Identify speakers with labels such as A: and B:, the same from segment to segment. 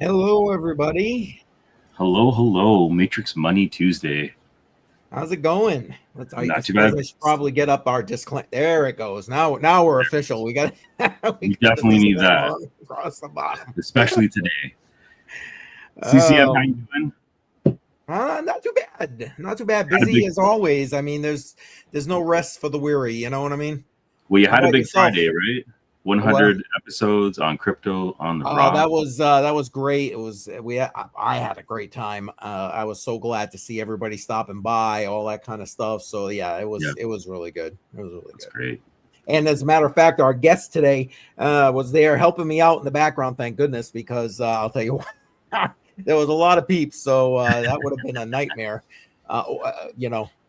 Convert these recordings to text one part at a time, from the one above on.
A: Hello, everybody.
B: Hello, hello, Matrix Money Tuesday.
A: How's it going? I
B: Not too
A: suppose
B: bad.
A: I should probably get up our disclaimer. There it goes. Now we're official. We got we
B: We
A: got the
B: definitely need that,
A: disclaimer across the bottom.
B: especially today. CCM, how you
A: Um,
B: doing?
A: not too bad. Not too bad.
B: Had a
A: Busy
B: big,
A: as always. I mean, there's no rest for the weary. You know what I mean?
B: well, you
A: How
B: had a
A: about
B: big
A: yourself?
B: Friday, right?
A: Well,
B: 100 episodes on crypto on the
A: oh,
B: rock.
A: that was great. It was I had a great time. I was so glad to see everybody stopping by, all that kind of stuff. So yeah,
B: Yeah,
A: it was really good. It was really
B: that's
A: good.
B: great.
A: And as a matter of fact, our guest today was there helping me out in the background. Thank goodness, because I'll tell you what, there was a lot of peeps, so that would have been a nightmare.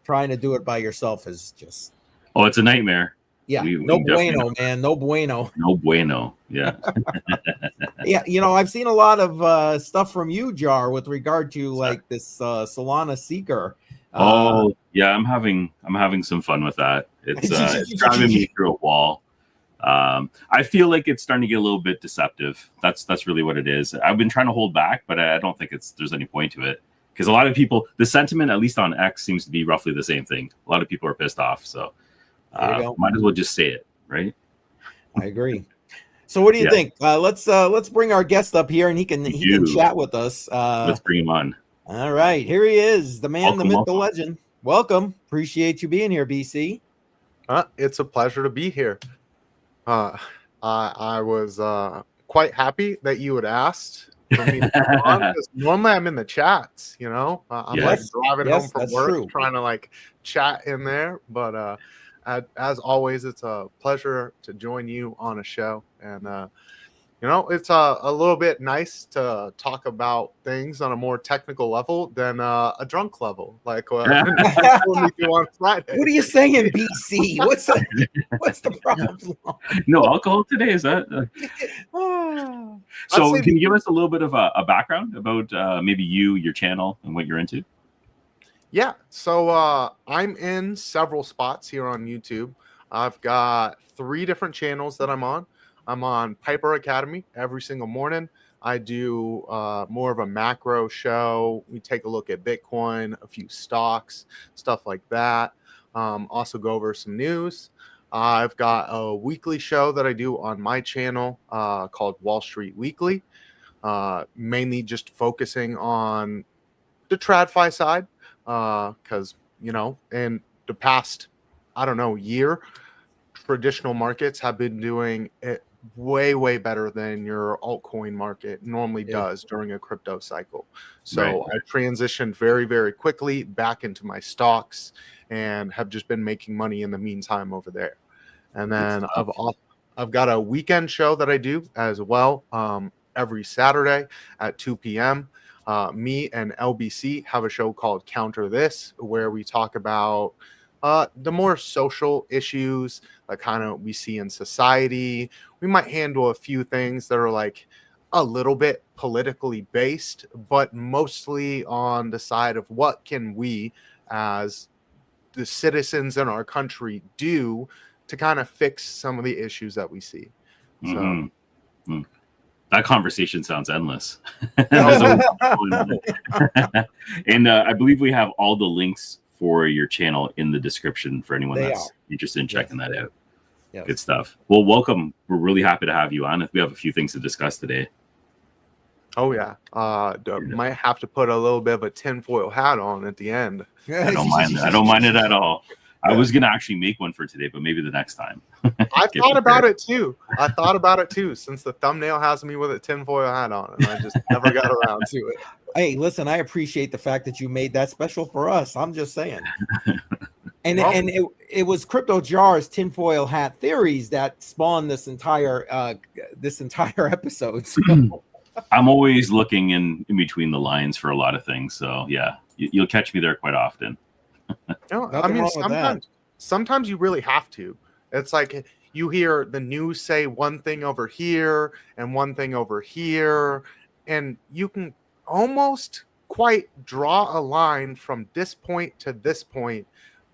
A: Trying to do it by yourself is just
B: Oh, it's a nightmare.
A: yeah,
B: We
A: no
B: definitely
A: bueno,
B: know.
A: man, no bueno.
B: No bueno. Yeah.
A: Yeah, I've seen a lot of stuff from you, Jar, with regard to like this Solana Seeker. Uh,
B: Oh, yeah, I'm having some fun with that. It's driving me through a wall. I feel like it's starting to get a little bit deceptive. That's really what it is. I've been trying to hold back, but I don't think there's any point to it because a lot of people, the sentiment, at least on X, seems to be roughly the same thing. A lot of people are pissed off, so
A: there you go.
B: might as well just say it, right?
A: I agree. So what do you
B: Yeah,
A: think? Let's bring our guest up here and
B: we
A: he can
B: do.
A: chat with us.
B: Let's bring him on.
A: All right, here he is, the man, the
B: Welcome,
A: myth, the
B: welcome.
A: legend. Welcome. Appreciate you being here, BC.
C: It's a pleasure to be here. Uh, I was quite happy that you had asked for me to come on because normally I'm in the chats, I'm like
B: Yes.
C: driving home
A: Yes,
C: from
A: that's
C: work,
A: true.
C: trying to like chat in there. But as always, it's a pleasure to join you on a show. And it's a little bit nice to talk about things on a more technical level than a drunk level, like what we do on Friday.
A: What are you saying, BC? What's the problem?
B: No alcohol today, is that?
A: Ah.
B: So,
C: say
B: can you give us a little bit of a background about maybe you, your channel, and what you're into?
C: Yeah, so I'm in several spots here on YouTube. I've got 3 different channels that I'm on. I'm on Piper Academy every single morning. I do more of a macro show. We take a look at Bitcoin, a few stocks, stuff like that. Also go over some news. I've got a weekly show that I do on my channel called Wall Street Weekly, mainly just focusing on the TradFi side because in the past year, traditional markets have been doing it way better than your altcoin market normally
A: Yeah.
C: does during a crypto cycle.
B: Right.
C: So I transitioned very quickly back into my stocks and have just been making money in the meantime over there. And
B: Good
C: then
B: stuff.
C: I've got a weekend show that I do as well every Saturday at 2 p.m. Me and LBC have a show called Counter This, where we talk about the more social issues that kind of we see in society. We might handle a few things that are like a little bit politically based, but mostly on the side of what can we as the citizens in our country do to kind of fix some of the issues that we see. So
B: Mm-hmm. That conversation sounds endless. There's always and I believe we have all the links for your channel in the description for anyone that's interested in checking that out.
A: Yes.
B: Good stuff. Well, welcome. We're really happy to have you on. We have a few things to discuss today.
C: Oh yeah, might have to put a little bit of a tinfoil hat on at the end.
B: I don't mind. I don't mind it at all. I was gonna actually make one for today, but maybe the next time.
C: I thought about it too. Since the thumbnail has me with a tinfoil hat on, and I just never got around to it.
A: Hey, listen, I appreciate the fact that you made that special for us. I'm just saying. And it was CryptoJar's tinfoil hat theories that spawned this entire episode. So.
B: I'm always looking in between the lines for a lot of things. So yeah, you'll catch me there quite often.
C: I mean, sometimes you really have to. It's like you hear the news say one thing over here and one thing over here, and you can almost quite draw a line from this point to this point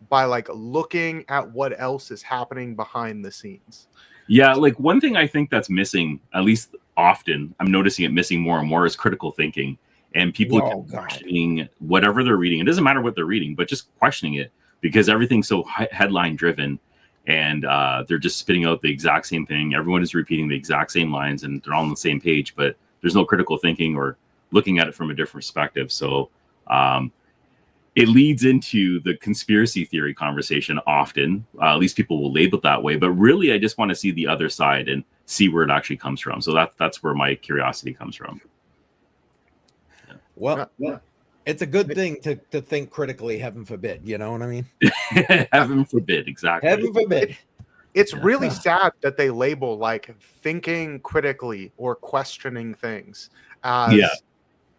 C: by like looking at what else is happening behind the scenes.
B: Yeah, like one thing I think that's missing, at least often I'm noticing it missing more and more is critical thinking, and people questioning whatever they're reading. It doesn't matter what they're reading, but just questioning it, because everything's so headline driven, and they're just spitting out the exact same thing. Everyone is repeating the exact same lines, and they're all on the same page, but there's no critical thinking or looking at it from a different perspective. So it leads into the conspiracy theory conversation often. At least people will label it that way. But really, I just want to see the other side and see where it actually comes from. So that's where my curiosity comes from.
A: Yeah. Well, it's a good thing to think critically, heaven forbid. You know what I mean?
B: Heaven forbid, exactly.
A: Heaven forbid.
C: It's really sad that they label like thinking critically or questioning things as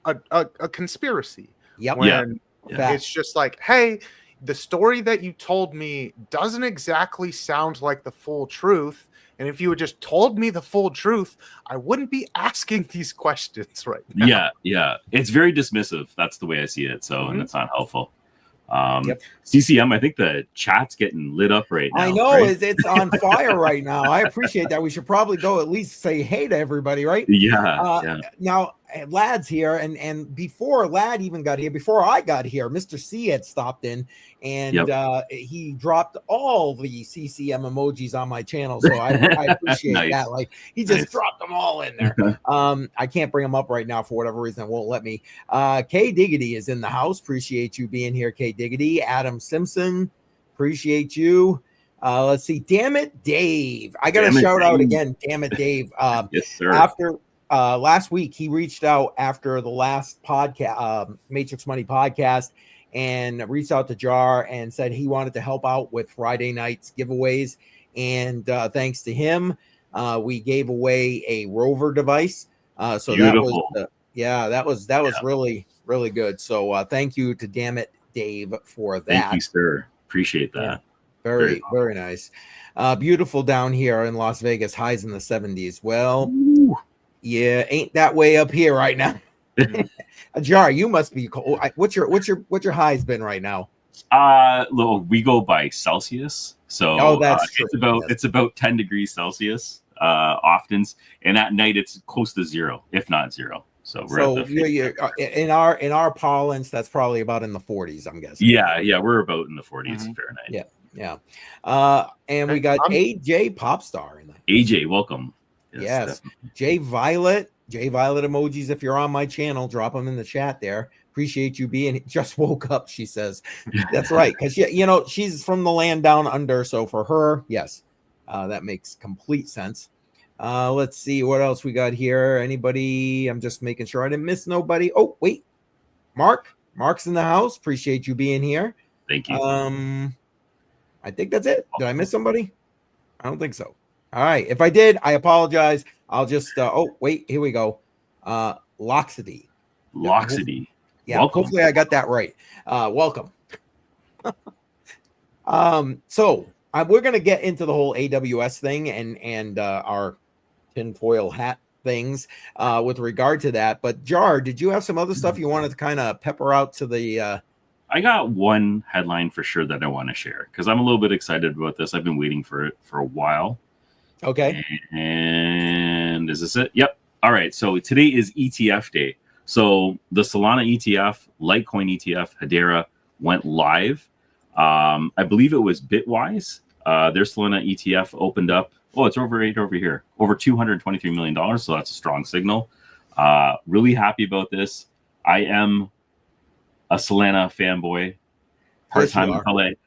C: a conspiracy.
A: Yep.
C: When it's just like, hey, the story that you told me doesn't exactly sound like the full truth. And if you had just told me the full truth, I wouldn't be asking these questions right now.
B: Yeah. It's very dismissive. That's the way I see it. So, and it's not helpful. CCM, I think the chat's getting lit up right now.
A: I know, right? It's on fire right now. I appreciate that. We should probably go at least say hey to everybody, right?
B: Yeah.
A: Now, Lad's here, and before Lad even got here, before I got here, Mr. C had stopped in, and he dropped all the CCM emojis on my channel, so I appreciate that. Like, he just dropped them all in there. I can't bring them up right now for whatever reason. It won't let me. K Diggity is in the house. Appreciate you being here, K Diggity. Adam Simpson, appreciate you. Let's see. Damn it, Dave. I got to shout out again. Damn it, Dave.
B: Yes, sir.
A: After last week, he reached out after the last podcast, Matrix Money podcast, and reached out to Jar and said he wanted to help out with Friday night's giveaways. And thanks to him, we gave away a Rover device. So
B: beautiful.
A: That was really, really good. So thank you to Damn It Dave for that.
B: Thank you, sir. Appreciate that.
A: Yeah. Very nice. Beautiful down here in Las Vegas, highs in the 70s. Well, yeah, ain't that way up here right now. Jar, you must be cold. What's your highs been right now?
B: Look, we go by Celsius, so
A: that's true.
B: It's about 10 degrees Celsius often, and at night it's close to zero, if not zero. So we're
A: in our parlance, that's probably about in the 40s, I'm guessing.
B: Yeah, we're about in the 40s Fahrenheit.
A: Yeah. And we got AJ Popstar in there.
B: AJ, welcome.
A: Yes. Jay Violet emojis. If you're on my channel, drop them in the chat there. Appreciate you being. Just woke up, she says. That's right, because she's from the land down under. So for her, yes, that makes complete sense. Let's see what else we got here. Anybody? I'm just making sure I didn't miss nobody. Oh, wait, Mark's in the house. Appreciate you being here.
B: Thank you.
A: I think that's it. Did I miss somebody? I don't think so. All right. If I did, I apologize. I'll just wait, here we go. Loxity. Yeah, welcome. Hopefully I got that right. Welcome. So we're gonna get into the whole AWS thing and our tinfoil hat things with regard to that. But Jar, did you have some other stuff you wanted to kind of pepper out to the
B: I got one headline for sure that I want to share because I'm a little bit excited about this. I've been waiting for it for a while.
A: Okay.
B: And is this it? Yep. All right. So today is ETF day. So the Solana ETF, Litecoin ETF, Hedera went live. I believe it was Bitwise. Their Solana ETF opened up. Oh, it's over here. Over $223 million. So that's a strong signal. Really happy about this. I am a Solana fanboy. Part-time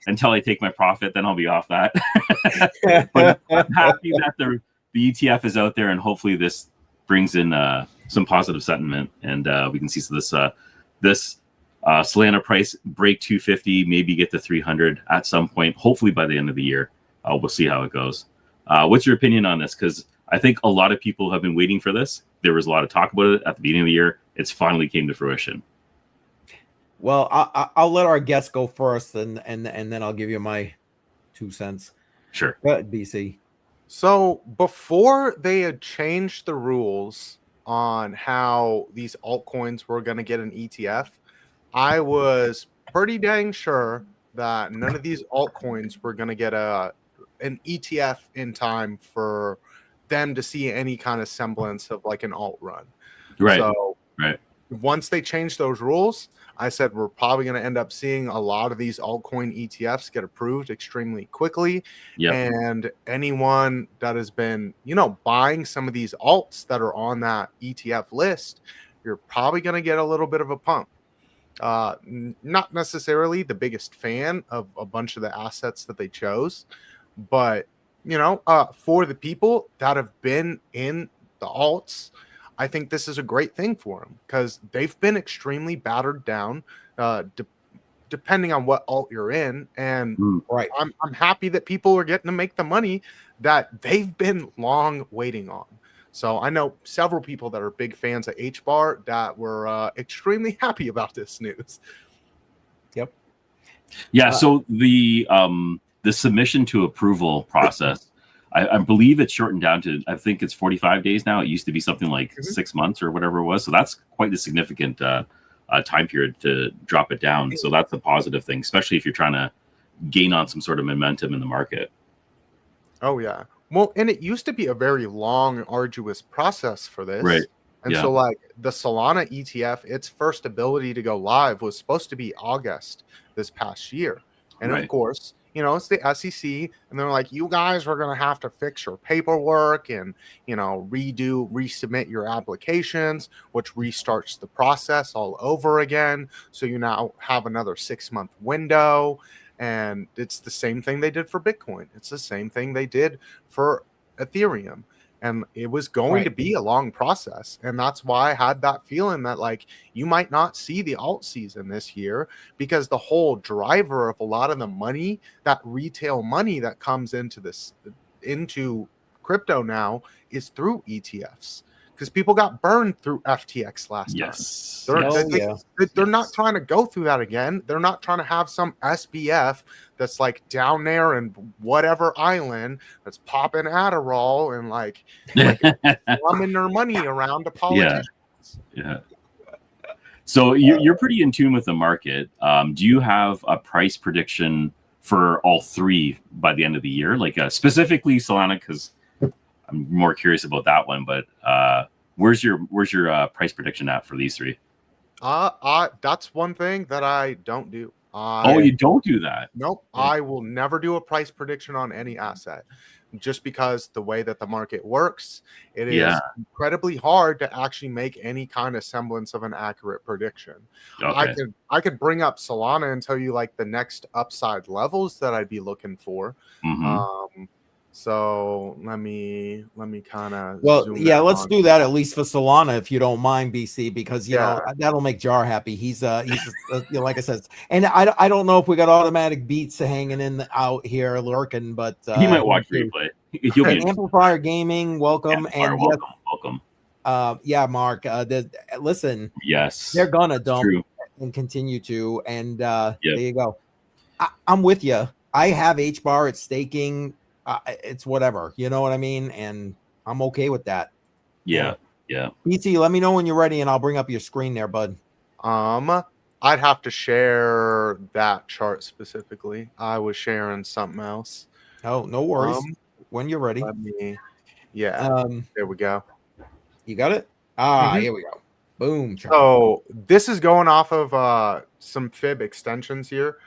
B: until I take my profit, then I'll be off that. But I'm happy that the ETF is out there, and hopefully this brings in some positive sentiment, and we can see this Solana price break 250, maybe get to 300 at some point. Hopefully by the end of the year, we'll see how it goes. What's your opinion on this? Because I think a lot of people have been waiting for this. There was a lot of talk about it at the beginning of the year. It's finally came to fruition.
A: Well, I'll let our guest go first, and then I'll give you my 2 cents.
B: Sure.
A: Go ahead, BC.
C: So before they had changed the rules on how these altcoins were going to get an ETF, I was pretty dang sure that none of these altcoins were going to get an ETF in time for them to see any kind of semblance of like an alt run.
B: Right.
C: So
B: right.
C: once they change those rules, I said we're probably going to end up seeing a lot of these altcoin ETFs get approved extremely quickly.
B: Yep.
C: And anyone that has been, buying some of these alts that are on that ETF list, you're probably going to get a little bit of a pump. Not necessarily the biggest fan of a bunch of the assets that they chose, but for the people that have been in the alts, I think this is a great thing for them because they've been extremely battered down, depending on what alt you're in. And
A: right,
C: I'm happy that people are getting to make the money that they've been long waiting on. So I know several people that are big fans of HBAR that were extremely happy about this news.
A: Yep.
B: Yeah. So the submission to approval process, I believe it's shortened down to, I think it's 45 days now. It used to be something like 6 months or whatever it was. So that's quite a significant time period to drop it down. So that's a positive thing, especially if you're trying to gain on some sort of momentum in the market.
C: Oh, yeah. Well, and it used to be a very long, arduous process for this.
B: Right.
C: And so like the Solana ETF, its first ability to go live was supposed to be August this past year. And of course, it's the SEC, and they're like, you guys are going to have to fix your paperwork and, resubmit your applications, which restarts the process all over again. So you now have another 6-month window. And it's the same thing they did for Bitcoin. It's the same thing they did for Ethereum. And it was going to be a long process. And that's why I had that feeling that like you might not see the alt season this year, because the whole driver of a lot of the money, that retail money that comes into crypto now, is through ETFs. Because people got burned through FTX last time. They're not trying to go through that again. They're not trying to have some SBF that's like down there in whatever island that's popping Adderall and like slumming their money around to politicians.
B: Yeah. So you're pretty in tune with the market. Do you have a price prediction for all three by the end of the year? Like specifically Solana, because I'm more curious about that one, but where's your price prediction at for these three?
C: That's one thing that I don't do.
B: You don't do that?
C: Nope. Yeah. I will never do a price prediction on any asset, just because the way that the market works, it is incredibly hard to actually make any kind of semblance of an accurate prediction. Okay. I could bring up Solana and tell you like the next upside levels that I'd be looking for. So let me kind of
A: let's do that at least for Solana, if you don't mind, BC, because you know that'll make Jar happy. He's like I said, and I don't know if we got automatic beats hanging out here lurking, but
B: he might watch replay. He'll be
A: Amplifier Gaming, welcome.
B: Welcome.
A: Mark. Listen,
B: yes,
A: they're gonna dump and continue to, and there you go. I'm with you. I have HBAR. It's staking. It's whatever, you know what I mean, and I'm okay with that.
B: Yeah.
A: BT, let me know when you're ready, and I'll bring up your screen there, bud.
C: I'd have to share that chart specifically. I was sharing something else.
A: Oh, no worries. When you're ready.
C: There we go.
A: You got it. Here we go. Boom.
C: So this is going off of some fib extensions here.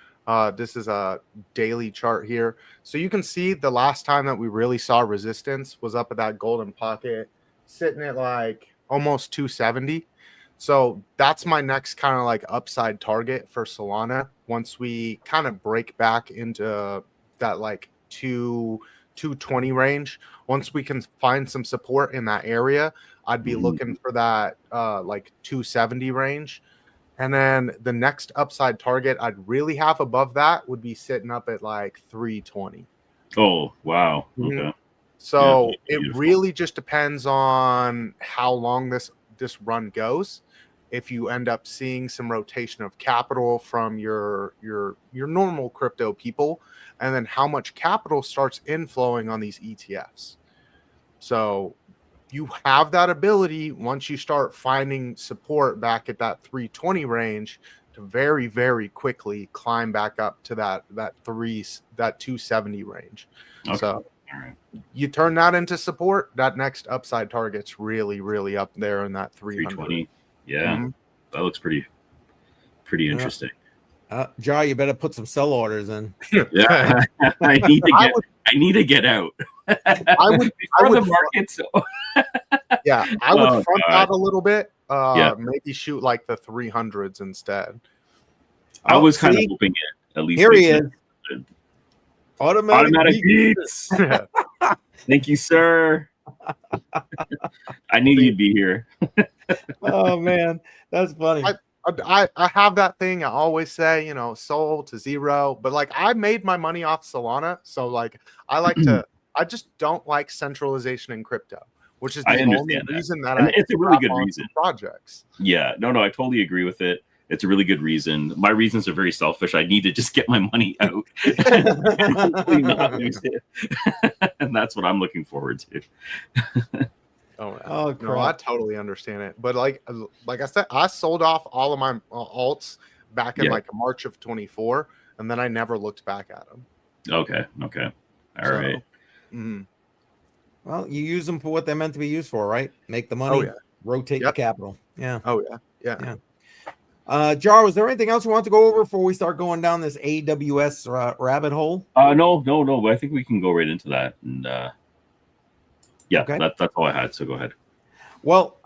C: This is a daily chart here. So you can see the last time that we really saw resistance was up at that golden pocket, sitting at like almost 270. So that's my next kind of like upside target for Solana. Once we kind of break back into that like 220 range, once we can find some support in that area, I'd be looking for that like 270 range. And then the next upside target I'd really have above that would be sitting up at like 320.
B: Oh, wow. Okay.
C: So it really just depends on how long this run goes. If you end up seeing some rotation of capital from your normal crypto people, and then how much capital starts inflowing on these ETFs. So you have that ability once you start finding support back at that 320 range to very, very quickly climb back up to that 270 range. Okay. So
B: All right.
C: You turn that into support, that next upside target's really, really up there in that
B: 320. Yeah,
C: Mhm.
B: that looks pretty interesting.
A: Jar, you better put some sell orders in.
B: Yeah, I need to get out.
C: I would
B: Before the market. So
C: I would
B: Oh,
C: front
B: God.
C: out a little bit.
B: Yeah.
C: Maybe shoot like the 300s instead.
B: I was kind of
A: see?
B: hoping it at least.
A: Here he
B: makes
A: is.
B: sense.
A: Automatic
B: beats. Thank you, sir. I knew you'd be here.
A: Oh man, that's funny.
C: I have that thing I always say, you know, sold to zero, but like I made my money off Solana, so like I like to. I just don't like centralization in crypto, which is
B: I
C: the only
B: understand that.
C: reason that
B: And
C: I
B: it's a really good
C: hop on
B: reason.
C: some projects.
B: Yeah, no, I totally agree with it. It's a really good reason. My reasons are very selfish. I need to just get my money out and hopefully not lose it. And that's what I'm looking forward to.
C: Oh, no, I totally understand it. But like I said, I sold off all of my alts back in like March of 24, and then I never looked back at them.
B: Okay. All right.
C: Mm-hmm.
A: Well, you use them for what they're meant to be used for, right? Make the money, rotate the capital. Yeah.
C: Oh, yeah.
A: Jar, was there anything else you want to go over before we start going down this AWS rabbit hole?
B: No. But I think we can go right into that. And
A: okay.
B: That's all I had. So go ahead.
A: Well,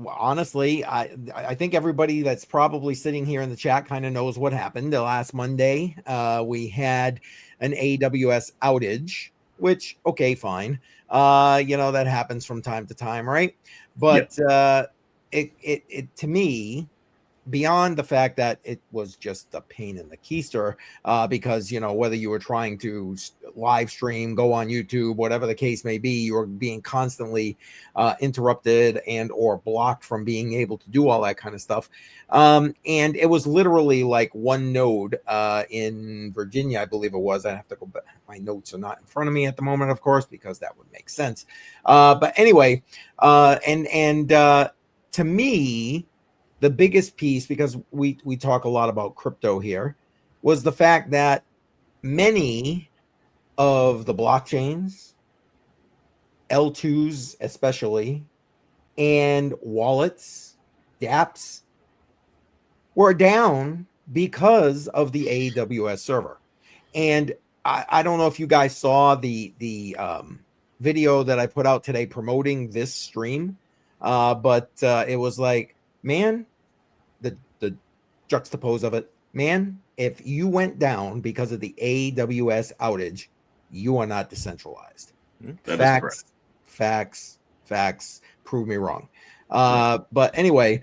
A: honestly, I think everybody that's probably sitting here in the chat kind of knows what happened. Last Monday, we had an AWS outage, which, okay, fine. That happens from time to time, right? But it to me, beyond the fact that it was just a pain in the keister, because whether you were trying to live stream, go on YouTube, whatever the case may be, you were being constantly interrupted and or blocked from being able to do all that kind of stuff. And it was literally like one node in Virginia, I believe it was. I have to go back. My notes are not in front of me at the moment, of course, because that would make sense. But anyway, to me, the biggest piece, because we talk a lot about crypto here, was the fact that many of the blockchains, L2s especially, and wallets, dApps, were down because of the AWS server. And I don't know if you guys saw the video that I put out today promoting this stream, but it was like, man, the juxtapose of it, man, if you went down because of the AWS outage, you are not decentralized. Facts, prove me wrong. But anyway,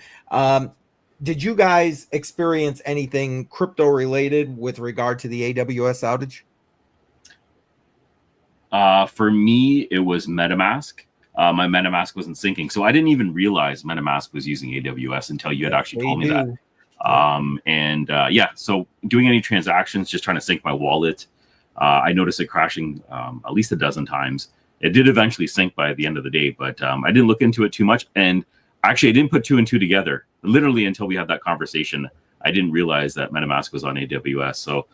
A: did you guys experience anything crypto related with regard to the AWS outage?
B: For me, it was MetaMask. My MetaMask wasn't syncing, so I didn't even realize MetaMask was using AWS until you had actually told me that. So doing any transactions, just trying to sync my wallet, I noticed it crashing at least a dozen times. It did eventually sync by the end of the day, but I didn't look into it too much. And actually, I didn't put two and two together, literally until we had that conversation. I didn't realize that MetaMask was on AWS. So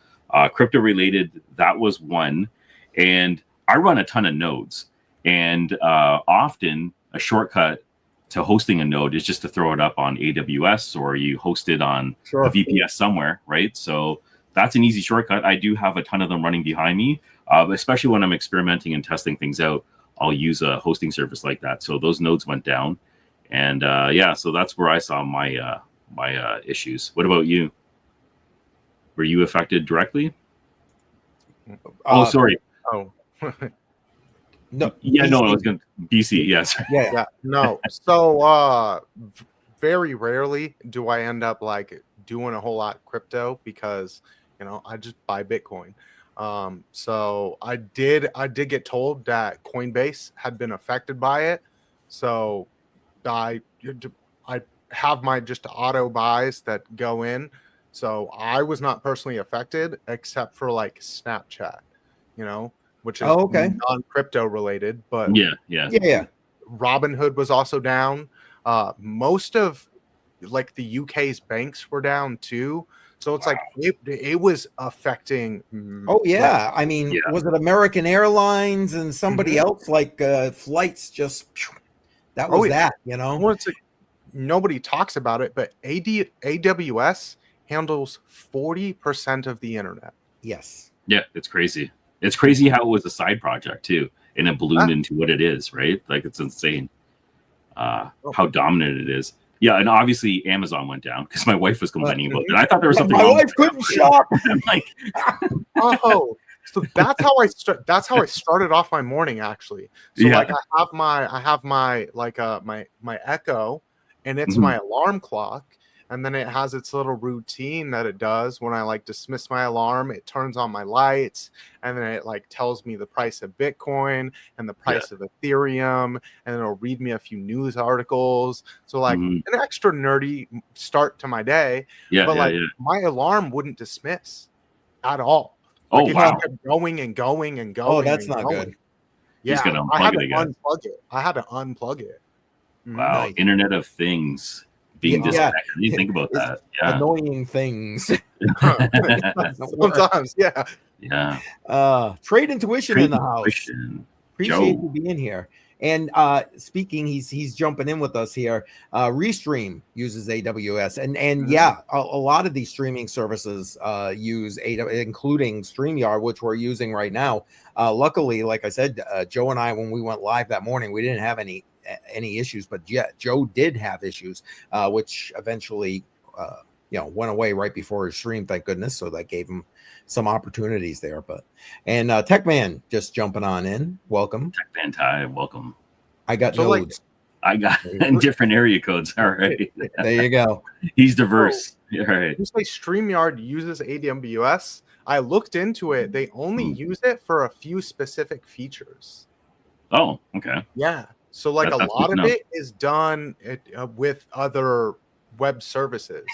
B: crypto related, that was one. And I run a ton of nodes. And often a shortcut to hosting a node is just to throw it up on AWS, or you host it on a VPS somewhere, right? So that's an easy shortcut. I do have a ton of them running behind me, especially when I'm experimenting and testing things out. I'll use a hosting service like that. So those nodes went down. And so that's where I saw my issues. What about you? Were you affected directly? Sorry.
A: No.
B: Yeah, no, I was going to BC. Yes.
C: Yeah. No. So very rarely do I end up like doing a whole lot crypto because I just buy Bitcoin. So I did get told that Coinbase had been affected by it. So I have my just auto buys that go in. So I was not personally affected except for like Snapchat, which is non-crypto related, but
A: yeah.
C: Robinhood was also down. Most of like the UK's banks were down too. So it's like it was affecting.
A: Oh yeah, I mean,
B: Yeah.
A: was it American Airlines and somebody else like flights just that was that, you know?
C: Well, it's like nobody talks about it, but AWS handles 40% of the internet.
A: Yes.
B: Yeah, it's crazy. It's crazy how it was a side project too, and it ballooned into what it is, right? Like it's insane how dominant it is. Yeah, and obviously Amazon went down because my wife was complaining about it. I thought there was something
A: my
B: wrong.
A: wife couldn't shop.
B: I'm like,
C: Oh, so that's how I started off my morning actually. So
B: Yeah.
C: like I have my like my Echo, and it's
B: Mhm.
C: my alarm clock, and then it has its little routine that it does when I like dismiss my alarm. It turns on my lights, and then it like tells me the price of Bitcoin and the price of Ethereum, and it'll read me a few news articles. So like an extra nerdy start to my day.
B: Yeah,
C: But
B: yeah,
C: like
B: yeah.
C: my alarm wouldn't dismiss at all.
B: Oh,
C: Like it
B: wow.
C: just kept going and going and going.
A: Oh, that's
C: and
A: not
C: going.
A: good.
C: Yeah,
B: He's gonna
C: I had
B: unplug
C: to
B: it again.
C: unplug it. I had to unplug it.
B: Wow,
A: Nice.
B: Internet of Things being disconnected. You think about
A: It's
B: that. Yeah.
A: annoying things.
C: Sometimes, yeah.
B: Yeah.
A: Trade Intuition in the house.
B: Intuition.
A: Appreciate
B: Joe.
A: you being here. And speaking, he's jumping in with us here. Restream uses AWS, and yeah, a lot of these streaming services use AWS, including StreamYard, which we're using right now. Luckily, like I said, Joe and I, when we went live that morning, we didn't have any issues, but yeah, Joe did have issues, which eventually went away right before his stream, thank goodness. So that gave him some opportunities there. And Techman just jumping on in. Welcome.
B: Techman Ty, welcome.
A: I got nodes.
B: I got different area codes. All right.
A: There you go.
B: He's diverse. All right.
C: You say StreamYard uses AWS. I looked into it. They only use it for a few specific features.
B: Oh, okay.
C: Yeah. So like
B: That's
C: a lot
B: good
C: of
B: to know.
C: it is done with other web services.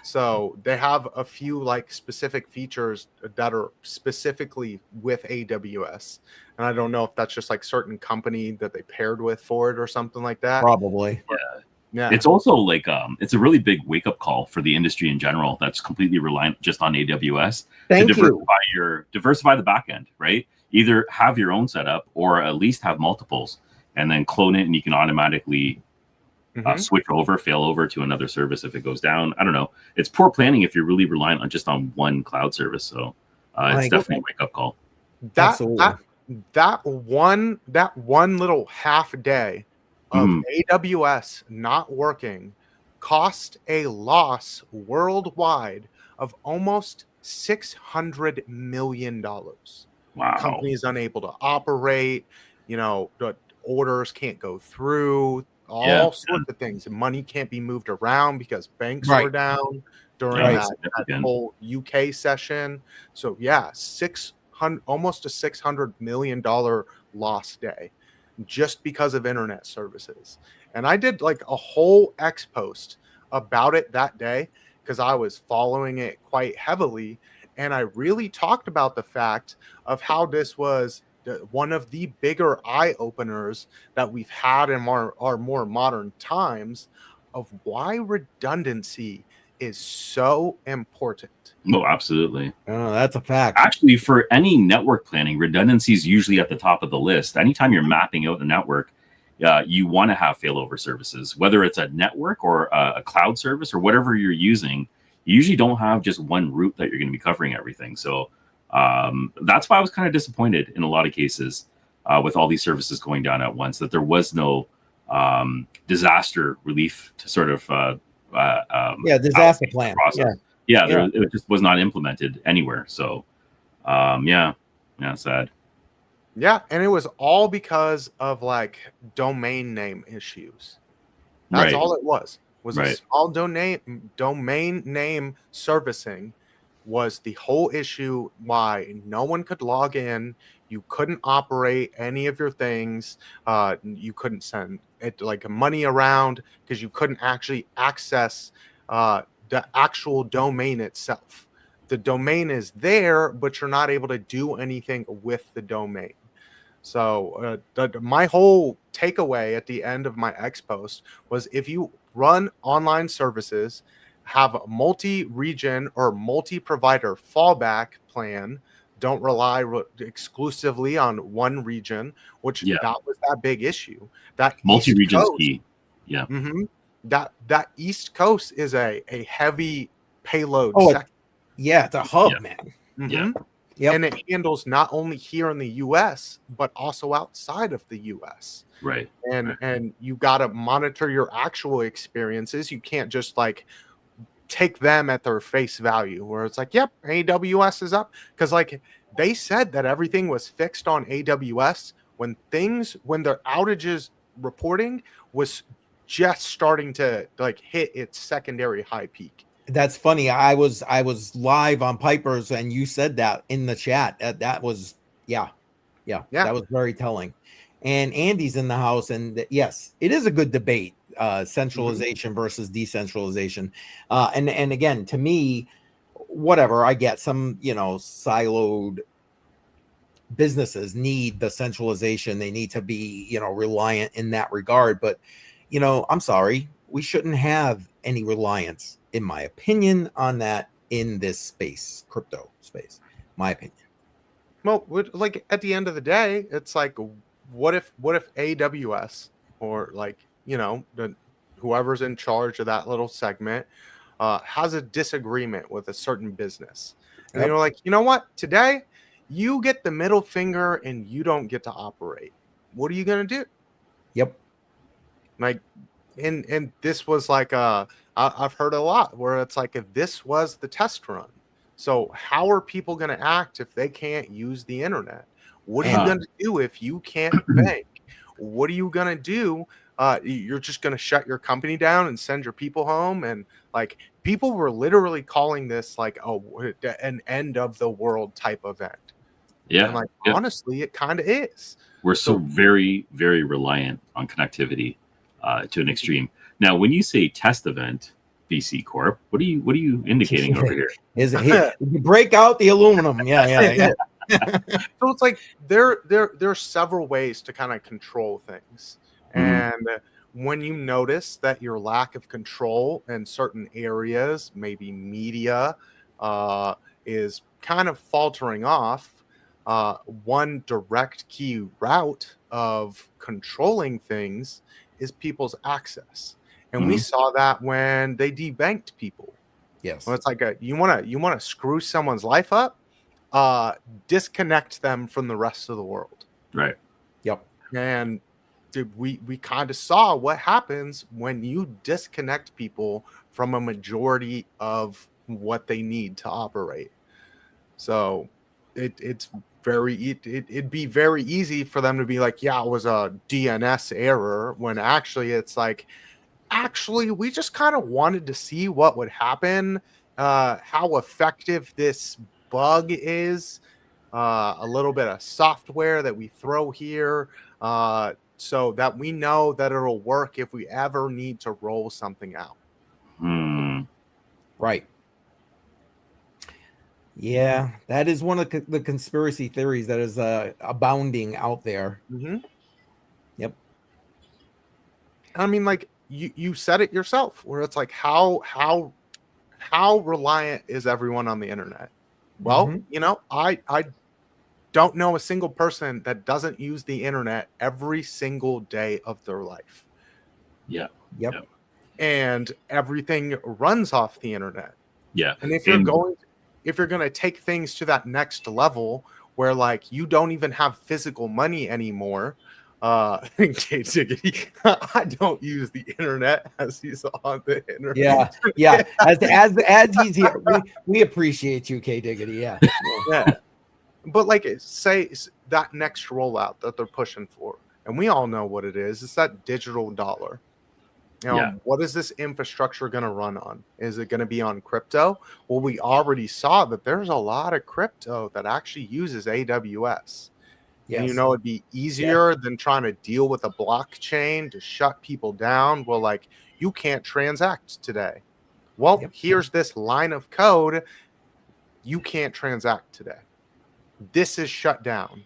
C: So they have a few like specific features that are specifically with AWS. And I don't know if that's just like certain company that they paired with for it or something like that.
A: Probably.
C: Yeah.
B: It's also like it's a really big wake up call for the industry in general that's completely reliant just on AWS
A: Thank
B: to
A: you.
B: diversify the back end, right? Either have your own setup or at least have multiples and then clone it and you can automatically switch over, fail over to another service if it goes down. I don't know. It's poor planning if you're really reliant on just on one cloud service. So it's definitely a wake up call.
C: That one little half day of AWS not working cost a loss worldwide of almost $600 million.
B: Wow.
C: Companies unable to operate, the orders can't go through, all sorts of things. Money can't be moved around because banks were down during that whole UK session. So yeah, almost a $600 million lost day just because of internet services. And I did like a whole X post about it that day because I was following it quite heavily. And I really talked about the fact of how this was one of the bigger eye openers that we've had in our more modern times of why redundancy is so important.
B: Oh, absolutely.
A: Oh, that's a fact.
B: Actually, for any network planning, redundancy is usually at the top of the list. Anytime you're mapping out a network, you want to have failover services, whether it's a network or a cloud service or whatever you're using. You usually don't have just one route that you're going to be covering everything. So that's why I was kind of disappointed in a lot of cases with all these services going down at once, that there was no disaster relief to sort of
A: disaster plan process.
B: It just was not implemented anywhere. So sad.
C: Yeah, and it was all because of like domain name issues. That's all it was a small domain name servicing was the whole issue why no one could log in. You couldn't operate any of your things. You couldn't send it like money around because you couldn't actually access the actual domain itself. The domain is there, but you're not able to do anything with the domain. So my whole takeaway at the end of my X post was if you run online services have a multi-region or multi-provider fallback plan. Don't rely exclusively on one region, which that was that big issue. That
B: multi-region is key. Yeah.
C: That East Coast is a heavy payload.
A: Yeah, it's a hub, man.
B: Yeah.
A: Yep.
C: And it handles not only here in the US, but also outside of the US.
B: Right.
C: And you got to monitor your actual experiences. You can't just like take them at their face value where it's like, yep, AWS is up. Because like they said that everything was fixed on AWS when their outages reporting was just starting to like hit its secondary high peak.
A: That's funny. I was live on Piper's and you said that in the chat. That was that was very telling. And Andy's in the house, and yes, it is a good debate, centralization versus decentralization. And again, to me, whatever, I get some, siloed businesses need the centralization. They need to be, reliant in that regard. But, I'm sorry, we shouldn't have any reliance, in my opinion, on that in this space, crypto space, my opinion.
C: Well, like at the end of the day, it's like, what if AWS or like, whoever's in charge of that little segment has a disagreement with a certain business. And they were like, you know what? Today, you get the middle finger and you don't get to operate. What are you going to do?
A: Yep.
C: Like, and this was like, I've heard a lot where it's like, if this was the test run. So how are people going to act if they can't use the internet? What are you going to do if you can't bank? What are you going to do? You're just going to shut your company down and send your people home? And like people were literally calling this like an end of the world type event.
B: Yeah.
C: And like, honestly, it kind of is.
B: We're so very, very reliant on connectivity to an extreme. Now, when you say test event, BC Corp, what are you indicating over here?
A: Is it break out the aluminum? Yeah.
C: So it's like there's several ways to kind of control things. And when you notice that your lack of control in certain areas, maybe media, is kind of faltering off, one direct key route of controlling things is people's access. And we saw that when they debanked people.
A: Yes.
C: Well, it's like you want to screw someone's life up, disconnect them from the rest of the world.
B: Right.
C: Yep. And we kind of saw what happens when you disconnect people from a majority of what they need to operate. So it'd be very easy for them to be like, yeah, it was a DNS error, when actually it's like, we just kind of wanted to see what would happen, how effective this bug is, a little bit of software that we throw here, so that we know that it'll work if we ever need to roll something out.
A: Right. Yeah, that is one of the conspiracy theories that is abounding out there. Yep.
C: I mean, like you said it yourself, where it's like, how reliant is everyone on the internet? Well, I don't know a single person that doesn't use the internet every single day of their life.
B: Yeah.
A: Yep.
C: And everything runs off the internet.
B: Yeah.
C: And if you're going to take things to that next level where like you don't even have physical money anymore, I don't use the internet as he's on the internet.
A: Yeah. As he's here, we appreciate you, K Diggity. Yeah.
C: But like, say that next rollout that they're pushing for, and we all know what it is. It's that digital dollar. What is this infrastructure going to run on? Is it going to be on crypto? Well, we already saw that there's a lot of crypto that actually uses AWS. Yes. And it'd be easier than trying to deal with a blockchain to shut people down. Well, like, you can't transact today. Well, here's this line of code. You can't transact today. This is shut down.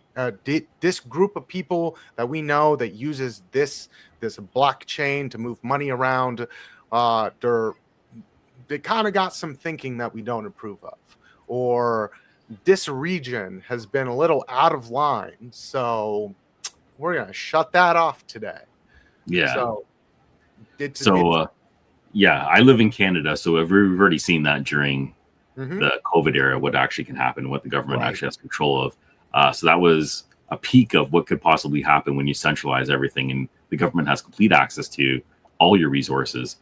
C: This group of people that we know that uses this blockchain to move money around, they kind of got some thinking that we don't approve of, or this region has been a little out of line, so we're gonna shut that off today.
B: Yeah.
C: So
B: yeah, I live in Canada, so we've already seen that during
C: Mhm.
B: the COVID era, what actually can happen, what the government
A: Right.
B: actually has control of. So that was a peak of what could possibly happen when you centralize everything and the government has complete access to all your resources,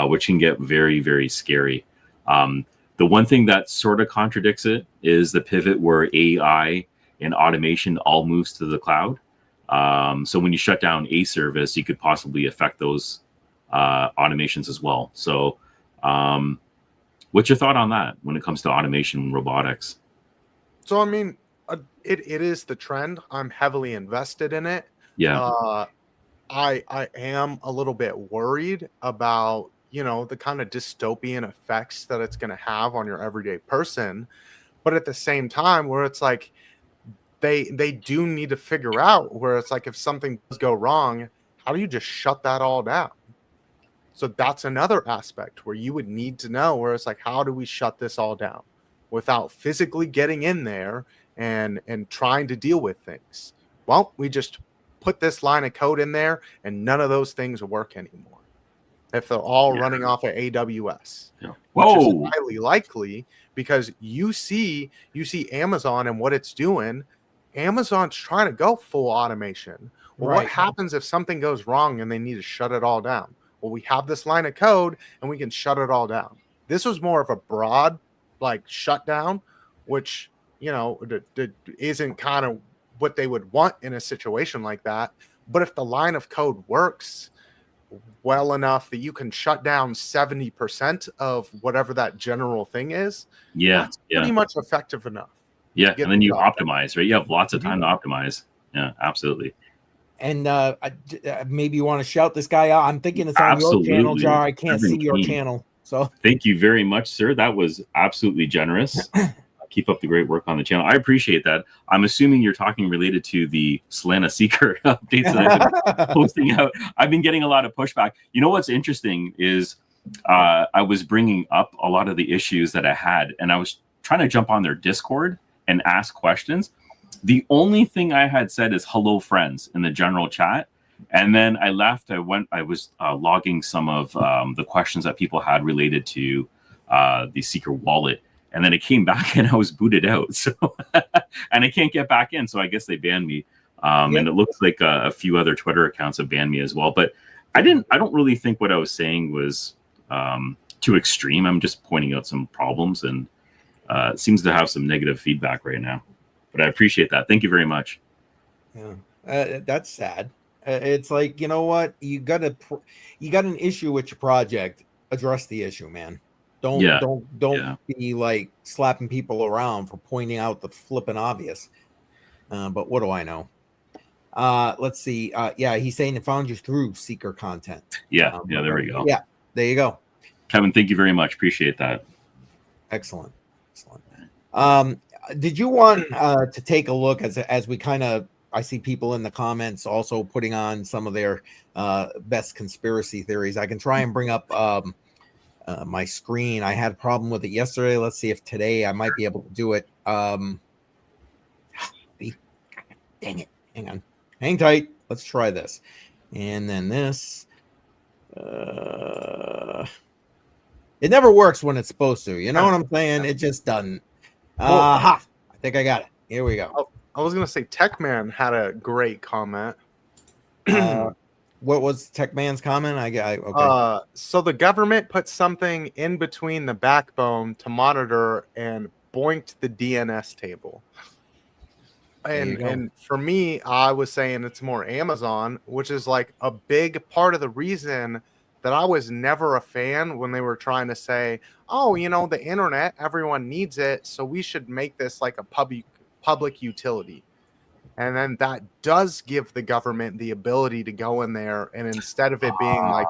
B: which can get very, very scary. The one thing that sort of contradicts it is the pivot where AI and automation all moves to the cloud. So when you shut down a service, you could possibly affect those automations as well. So what's your thought on that when it comes to automation and robotics?
C: So I mean, it is the trend. I'm heavily invested in it.
B: Yeah.
C: I am a little bit worried about, the kind of dystopian effects that it's going to have on your everyday person. But at the same time, where it's like they do need to figure out where it's like if something does go wrong, how do you just shut that all down? So that's another aspect where you would need to know where it's like, how do we shut this all down without physically getting in there and trying to deal with things? Well, we just put this line of code in there and none of those things work anymore if they're all running off of AWS.
B: Yeah.
C: Which is
B: Whoa.
C: highly likely because you see Amazon and what it's doing. Amazon's trying to go full automation. Well, what
A: Right.
C: happens if something goes wrong and they need to shut it all down? Well, we have this line of code and we can shut it all down. This was more of a broad like shutdown, which isn't kind of what they would want in a situation like that. But if the line of code works well enough that you can shut down 70% of whatever that general thing is, that's pretty much effective enough.
B: Yeah, and then you optimize, right? You have lots of time to optimize. Yeah, absolutely.
A: And maybe you want to shout this guy out. I'm thinking it's on your channel, Jar. I can't see your channel. So
B: thank you very much, sir. That was absolutely generous. Keep up the great work on the channel. I appreciate that. I'm assuming you're talking related to the Solana Seeker updates that I've been posting out. I've been getting a lot of pushback. You know what's interesting is I was bringing up a lot of the issues that I had, and I was trying to jump on their Discord and ask questions. The only thing I had said is hello friends in the general chat. And then I left. I was logging some of the questions that people had related to the Seeker wallet. And then it came back and I was booted out. So, and I can't get back in. So I guess they banned me. And it looks like a few other Twitter accounts have banned me as well. But I don't really think what I was saying was too extreme. I'm just pointing out some problems, and it seems to have some negative feedback right now. But I appreciate that. Thank you very much.
A: Yeah, that's sad. It's like, you know what? You got an issue with your project. Address the issue, man. Don't be like slapping people around for pointing out the flipping obvious. But what do I know? Let's see. He's saying it found you through Seeker content.
B: There we go.
A: Yeah, there you go.
B: Kevin, thank you very much. Appreciate that.
A: Excellent. Did you want to take a look as we kind of, I see people in the comments also putting on some of their best conspiracy theories. I can try and bring up my screen. I had a problem with it yesterday. Let's see if today I might be able to do it. Dang it. Hang on. Hang tight. Let's try this. And then this. It never works when it's supposed to. You know what I'm saying? It just doesn't. Aha! I think I got it. Here we go.
C: I was going to say Techman had a great comment.
A: What was Techman's comment? Okay.
C: So the government put something in between the backbone to monitor and boinked the DNS table. And for me, I was saying it's more Amazon, which is like a big part of the reason that I was never a fan when they were trying to say, oh, the internet, everyone needs it, so we should make this like a public utility. And then that does give the government the ability to go in there, and instead of it being like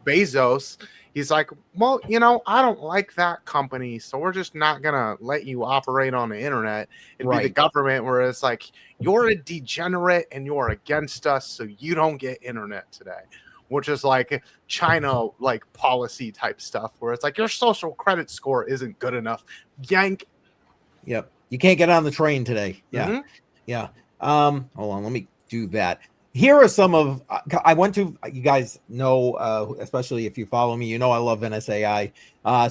C: Bezos, he's like, well, I don't like that company, so we're just not going to let you operate on the internet. It'd be the government where it's like, you're a degenerate and you're against us, so you don't get internet today. which is like China like policy type stuff where it's like your social credit score isn't good enough. Yank.
A: Yep. You can't get on the train today. Yeah.
C: Mhm.
A: Yeah. Hold on, let me do that. Here are some of I went to, you guys know, especially if you follow me, you know I love NSAI.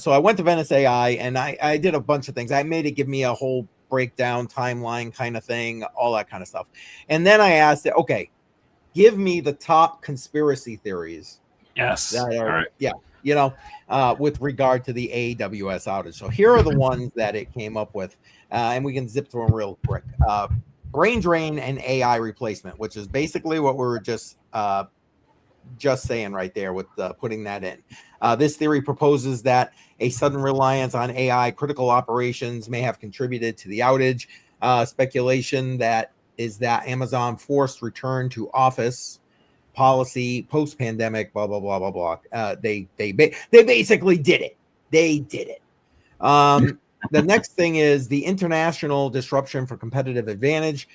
A: So I went to NSAI and I did a bunch of things. I made it give me a whole breakdown timeline kind of thing, all that kind of stuff. And then I asked it, okay, give me the top conspiracy theories
B: Yes.
A: that are,
B: All right.
A: yeah, you know, with regard to the AWS outage. So here are the ones that it came up with, and we can zip through them real quick. Brain drain and AI replacement, which is basically what we were just saying right there with putting that in. This theory proposes that a sudden reliance on AI critical operations may have contributed to the outage. Speculation that is that Amazon forced return to office policy post-pandemic, blah blah blah blah blah. They basically did it. They did it. The next thing is the international disruption for competitive advantage.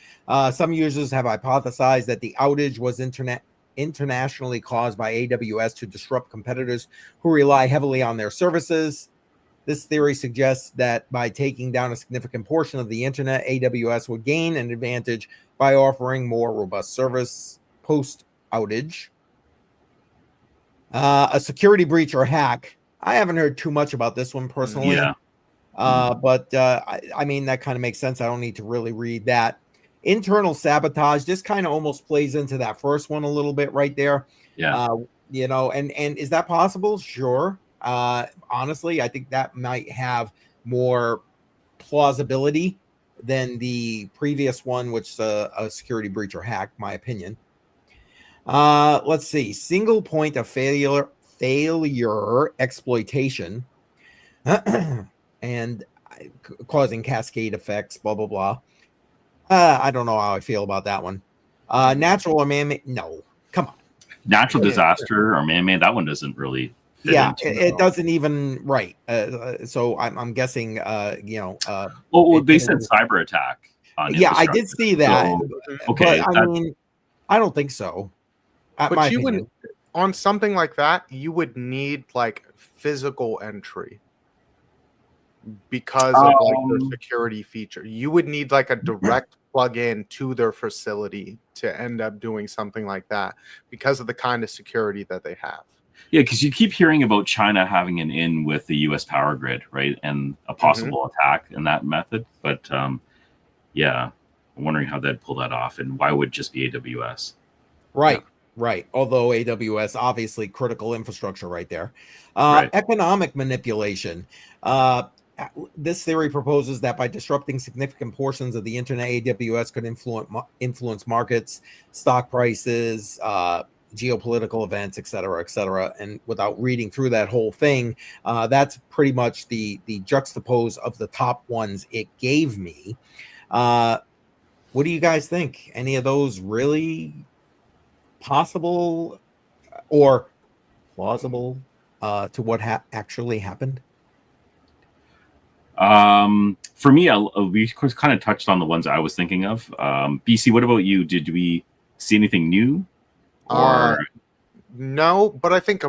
A: Some users have hypothesized that the outage was internationally caused by AWS to disrupt competitors who rely heavily on their services. This theory suggests that by taking down a significant portion of the internet, AWS would gain an advantage by offering more robust service post outage. A security breach or hack. I haven't heard too much about this one personally.
B: Yeah.
A: But I mean, that kind of makes sense. I don't need to really read that. Internal sabotage. This kind of almost plays into that first one a little bit right there.
B: Yeah.
A: You know, and is that possible? Sure. Honestly, I think that might have more plausibility than the previous one, which is a security breach or hack, my opinion. Let's see. Single point of failure exploitation. And causing cascade effects, blah, blah, blah. I don't know how I feel about that one. Natural or man-made? No, come on.
B: Natural disaster or man-made, that one doesn't really fit into
A: it doesn't even, right. So I'm guessing, you know.
B: Well, they said cyber attack on
A: I did see that.
B: So, okay.
A: But, I mean, I don't think so.
C: But you would, on something like that, you would need like physical entry because of like their security feature. You would need like a direct plug-in to their facility to end up doing something like that because of the kind of security that they have.
B: Yeah, because you keep hearing about China having an in with the U.S. power grid, right, and a possible attack in that method. But yeah, I'm wondering how they'd pull that off, and why would it just be AWS?
A: Right. Yeah. Right. Although AWS, obviously critical infrastructure right there.
B: Right.
A: Economic manipulation. This theory proposes that by disrupting significant portions of the internet, AWS could influence markets, stock prices, geopolitical events, et cetera, and without reading through that whole thing, that's pretty much the juxtapose of the top ones it gave me. What do you guys think? Any of those really possible or plausible to what actually happened?
B: For me, we kind of touched on the ones I was thinking of. BC, what about you? Did we see anything new? Or
C: no, but I think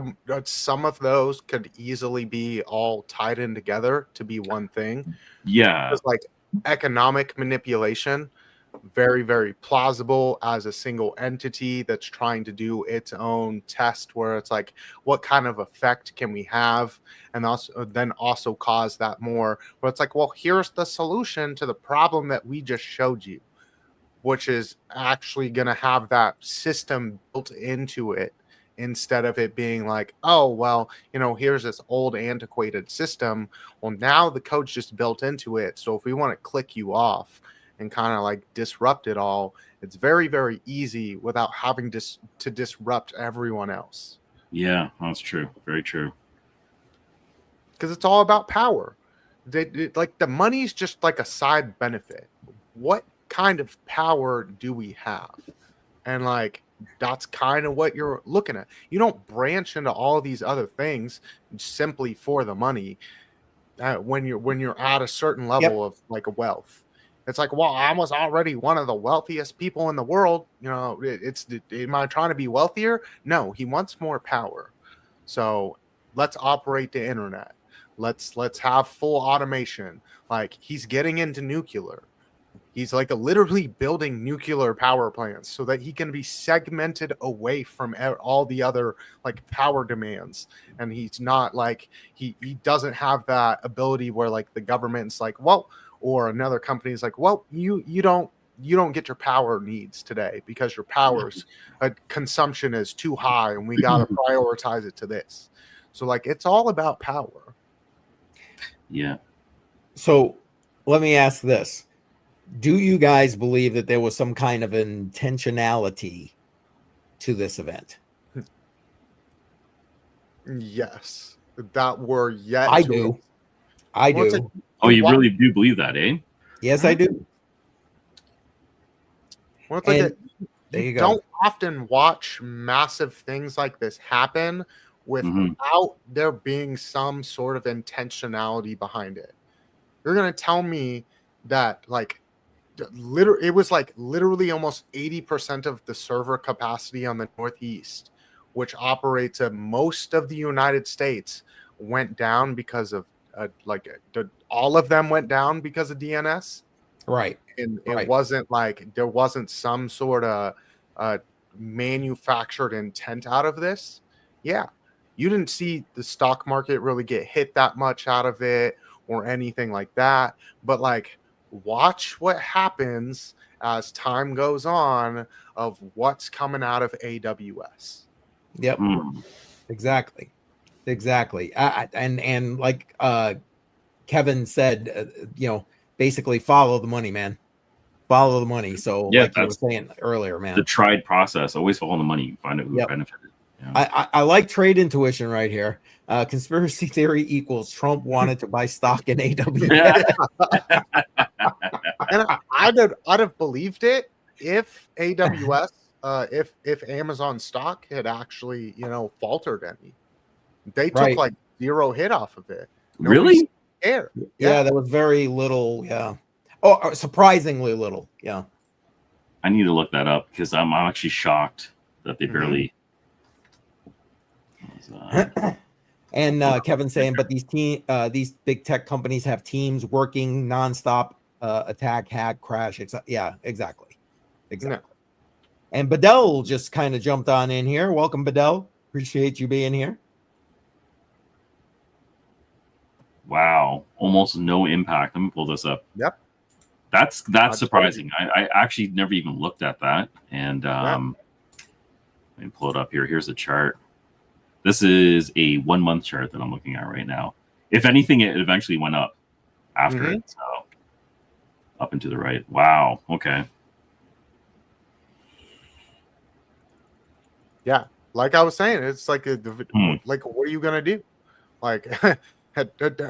C: some of those could easily be all tied in together to be one thing.
B: Yeah,
C: it's like economic manipulation, very, very plausible as a single entity that's trying to do its own test where it's like, what kind of effect can we have? And also cause that more where it's like, well, here's the solution to the problem that we just showed you, which is actually going to have that system built into it instead of it being like, oh, well, you know, here's this old antiquated system. Well, now the code's just built into it. So if we want to click you off and kind of like disrupt it all, it's very, very easy without having to disrupt everyone else.
B: Yeah, that's true. Very true.
C: Because it's all about power. Like the money's just like a side benefit. What kind of power do we have? And like that's kind of what you're looking at. You don't branch into all these other things simply for the money when you're at a certain level of like a wealth. It's like, well, I was already one of the wealthiest people in the world. Am I trying to be wealthier? No, he wants more power. So let's operate the internet. Let's have full automation. Like, he's getting into nuclear. He's like literally building nuclear power plants so that he can be segmented away from all the other like power demands. And he's not like he doesn't have that ability where like the government's like, well, or another company is like, well, you don't get your power needs today because your power's consumption is too high and we got to prioritize it to this. So like, it's all about power.
B: Yeah.
A: So let me ask this. Do you guys believe that there was some kind of intentionality to this event?
C: Yes. That we're yet
A: I
C: to
A: do. I do.
B: Oh, you really do believe that, eh?
A: Yes, I do.
C: There
A: you go.
C: Don't often watch massive things like this happen without there being some sort of intentionality behind it. You're going to tell me that like it was like literally almost 80% of the server capacity on the Northeast, which operates at most of the United States, went down because of all of them went down because of DNS.
A: Right.
C: And it wasn't like there wasn't some sort of manufactured intent out of this. Yeah. You didn't see the stock market really get hit that much out of it or anything like that. But like, watch what happens as time goes on of what's coming out of AWS.
A: Yep. Exactly. And like Kevin said, basically follow the money, man. Follow the money. So like you were saying earlier, man,
B: the tried process, always follow the money. You find out who benefited.
A: Yeah. I like trade intuition right here. Conspiracy theory equals Trump wanted to buy stock in AWS.
C: And I'd have believed it if AWS, if Amazon stock had actually, faltered any. They took like zero hit off of it.
B: Really?
C: Yeah,
A: there was very little. Yeah. Oh, surprisingly little. Yeah.
B: I need to look that up because I'm actually shocked that they barely.
A: And Kevin saying, but these big tech companies have teams working nonstop, attack, hack, crash. Exactly.
C: No.
A: And Bedell just kind of jumped on in here. Welcome, Bedell. Appreciate you being here.
B: Wow, almost no impact. Let me pull this up.
C: Yep.
B: That's surprising. I actually never even looked at that. And let me pull it up here. Here's a chart. This is a 1 month chart that I'm looking at right now. If anything, it eventually went up after it. So up and to the right. Wow. Okay.
C: Yeah. Like I was saying, it's like, like, what are you going to do? Like,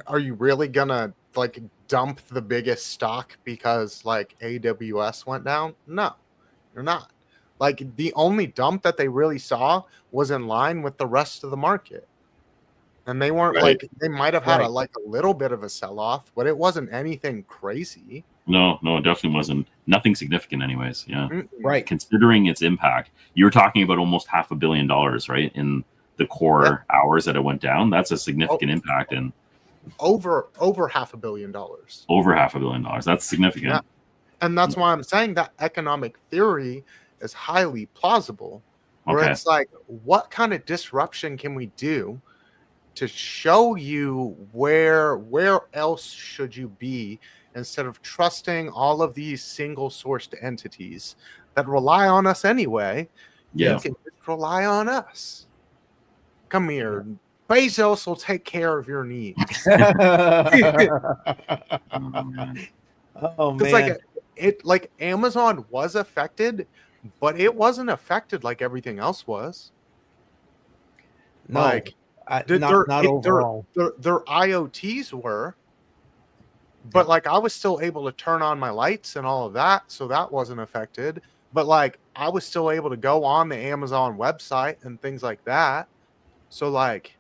C: are you really going to like dump the biggest stock because like AWS went down? No, you're not. Like, the only dump that they really saw was in line with the rest of the market. And they weren't like, they might have had a little bit of a sell-off, but it wasn't anything crazy.
B: No, it definitely wasn't. Nothing significant anyways. Yeah.
A: Right.
B: Considering its impact, you were talking about almost $500 million, right? In the core hours that it went down. That's a significant impact. And
C: over $500 million.
B: Over $500 million. That's significant.
C: Yeah. And that's why I'm saying that economic theory is highly plausible. Where it's like, what kind of disruption can we do to show you where else should you be instead of trusting all of these single sourced entities that rely on us anyway?
B: Yeah.
C: You can just rely on us. Come here. Bezos will take care of your needs.
A: Oh man.
C: Like Amazon was affected, but it wasn't affected like everything else was.
A: No,
C: like
A: not overall.
C: Their IoTs were, but like I was still able to turn on my lights and all of that, so that wasn't affected. But like I was still able to go on the Amazon website and things like that. So like,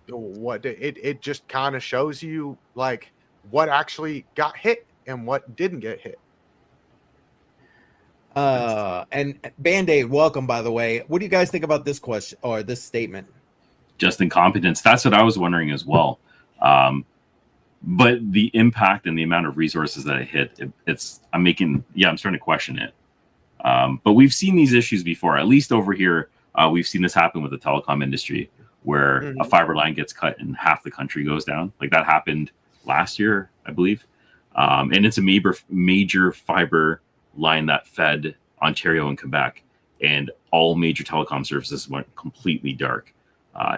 C: what it just kind of shows you like what actually got hit and what didn't get hit.
A: And Band-Aid, welcome, by the way. What do you guys think about this question or this statement?
B: Just incompetence. That's what I was wondering as well. But the impact and the amount of resources that it hit, I'm starting to question it. But we've seen these issues before, at least over here. We've seen this happen with the telecom industry, where a fiber line gets cut and half the country goes down. Like that happened last year, I believe. And it's a major fiber line that fed Ontario and Quebec, and all major telecom services went completely dark.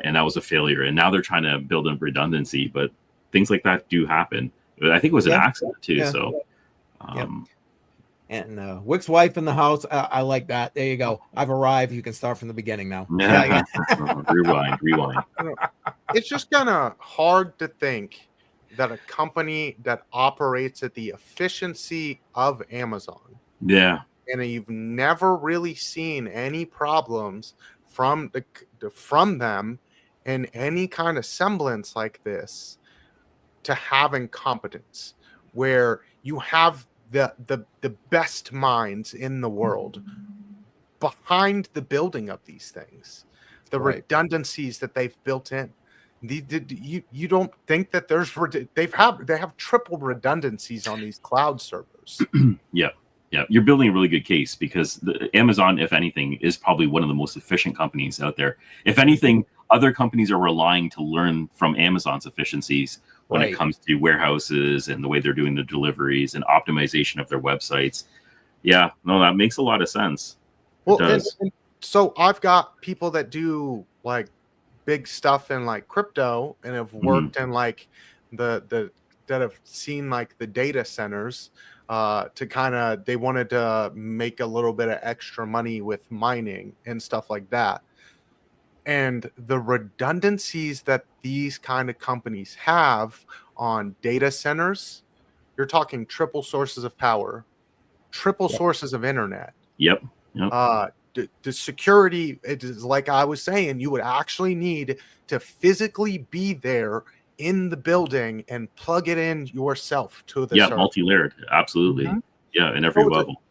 B: And that was a failure. And now they're trying to build in redundancy, but things like that do happen. I think it was an accident too.
A: Yeah.
B: So,
A: And Wick's wife in the house. I like that. There you go. I've arrived. You can start from the beginning now.
B: Yeah. Rewind.
C: It's just kind of hard to think that a company that operates at the efficiency of Amazon, and you've never really seen any problems from them in any kind of semblance like this, to have incompetence, where you have the best minds in the world behind the building of these things, the redundancies that they've built in. You don't think that they have triple redundancies on these cloud servers?
B: Yeah, you're building a really good case, because Amazon, if anything, is probably one of the most efficient companies out there. If anything, other companies are relying to learn from Amazon's efficiencies when it comes to warehouses and the way they're doing the deliveries and optimization of their websites. Yeah, no, that makes a lot of sense.
C: Well, and so I've got people that do like big stuff in like crypto and have worked in like that have seen like the data centers to kind of, they wanted to make a little bit of extra money with mining and stuff like that. And the redundancies that these kind of companies have on data centers, you're talking triple sources of power, triple sources of internet.
B: Yep.
C: The security, it is like I was saying, you would actually need to physically be there in the building and plug it in yourself to the server.
B: Multi-layered, absolutely. Yeah, in every level.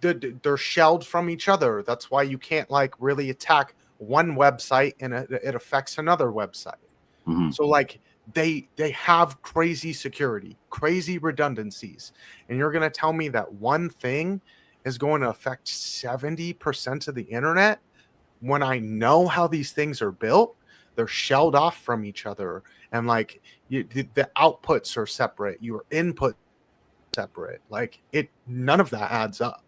C: They're shelled from each other. That's why you can't like really attack one website and it affects another website. So like they have crazy security, crazy redundancies, and you're going to tell me that one thing is going to affect 70% of the internet, when I know how these things are built? They're shelled off from each other, and like the outputs are separate, your input separate. Like none of that adds up.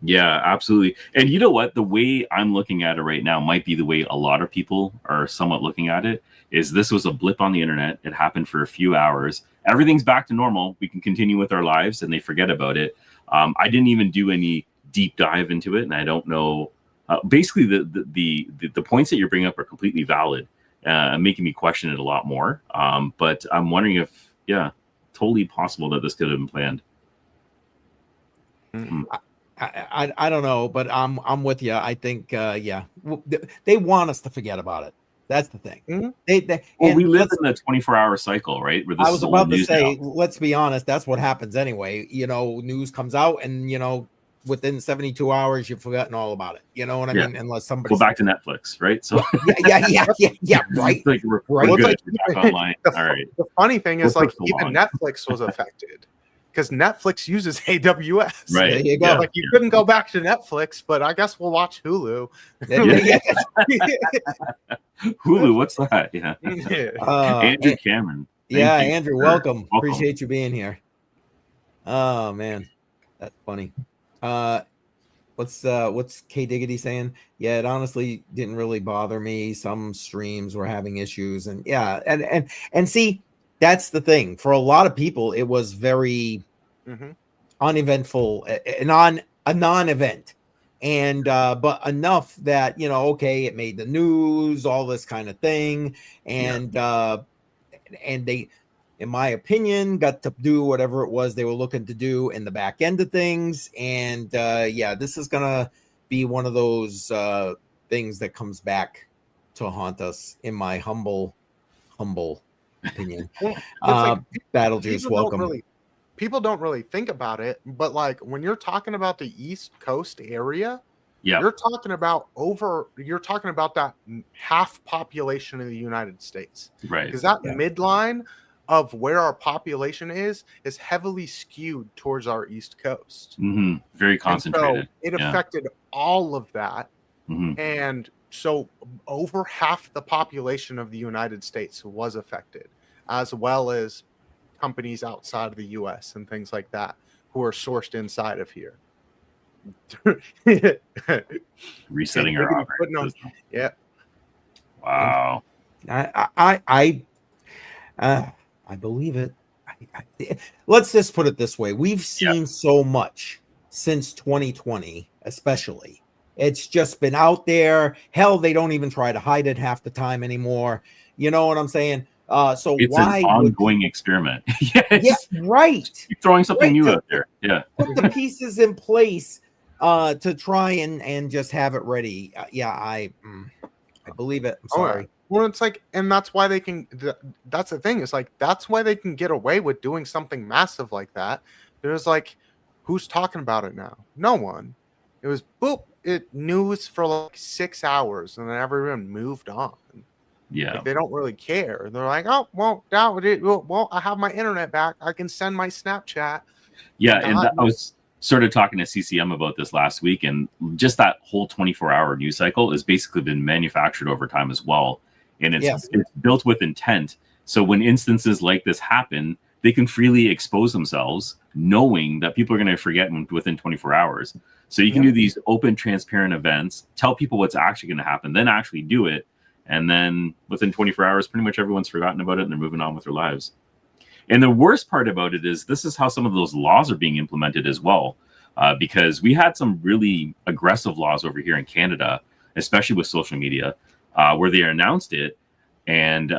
B: Yeah, absolutely. And you know what? The way I'm looking at it right now might be the way a lot of people are somewhat looking at it, is this was a blip on the internet. It happened for a few hours. Everything's back to normal. We can continue with our lives, and they forget about it. I didn't even do any deep dive into it, and I don't know. Basically, the points that you're bringing up are completely valid, making me question it a lot more. But I'm wondering if, totally possible that this could have been planned.
A: I don't know, but I'm with you. I think they want us to forget about it. That's the thing.
B: We live in a 24-hour cycle, right? Where this
A: I was about to say,
B: now.
A: Let's be honest, that's what happens anyway. News comes out, and within 72 hours, you've forgotten all about it. You know what I mean? Unless somebody
B: go back to Netflix, right? So
A: yeah, right.
B: Like we're good. Like, we're back online. All right.
C: The funny thing is, like, even Netflix was affected, because Netflix uses AWS.
B: Right.
A: There you go.
C: Like, you couldn't go back to Netflix, but I guess we'll watch Hulu.
B: Hulu, what's that? Yeah. Andrew Cameron.
A: Andrew, welcome. Appreciate you being here. Oh man, that's funny. What's K Diggity saying? Yeah, it honestly didn't really bother me. Some streams were having issues, and and see, that's the thing. For a lot of people, it was very uneventful, a non-event, and but enough that it made the news, all this kind of thing, and they, in my opinion, got to do whatever it was they were looking to do in the back end of things. And this is gonna be one of those things that comes back to haunt us, in my humble opinion. Battle Juice, welcome.
C: people don't really think about it, but like when you're talking about the East Coast area,
B: Yeah.
C: you're talking about that half population of the United States.
B: Right.
C: Because that midline of where our population is heavily skewed towards our East Coast.
B: Very concentrated.
C: And so it affected all of that. And so over half the population of the United States was affected, as well as companies outside of the US and things like that who are sourced inside of here.
B: Resetting our operating system.
C: Yeah.
B: Wow.
A: I believe it. Let's just put it this way. We've seen so much since 2020, especially. It's just been out there. Hell, they don't even try to hide it half the time anymore. You know what I'm saying? So
B: it's
A: why
B: an ongoing experiment?
A: Yeah, right.
B: Keep throwing something new out there. Yeah.
A: Put the pieces in place to try and just have it ready. I believe it. I'm sorry.
C: Well, it's like, and that's why they can. That's the thing. It's like that's why they can get away with doing something massive like that. There's like, who's talking about it now? No one. It was boop. It news for like 6 hours, and then everyone moved on.
B: Yeah,
C: like, they don't really care. They're like, oh well, well, I have my internet back. I can send my Snapchat.
B: Yeah, and I was sort of talking to CCM about this last week, and just that whole 24-hour news cycle has basically been manufactured over time as well, and it's built with intent. So when instances like this happen, they can freely expose themselves, knowing that people are going to forget within 24 hours. So you can do these open, transparent events, tell people what's actually going to happen, then actually do it. And then within 24 hours, pretty much everyone's forgotten about it and they're moving on with their lives. And the worst part about it is this is how some of those laws are being implemented as well. Because we had some really aggressive laws over here in Canada, especially with social media, where they announced it. And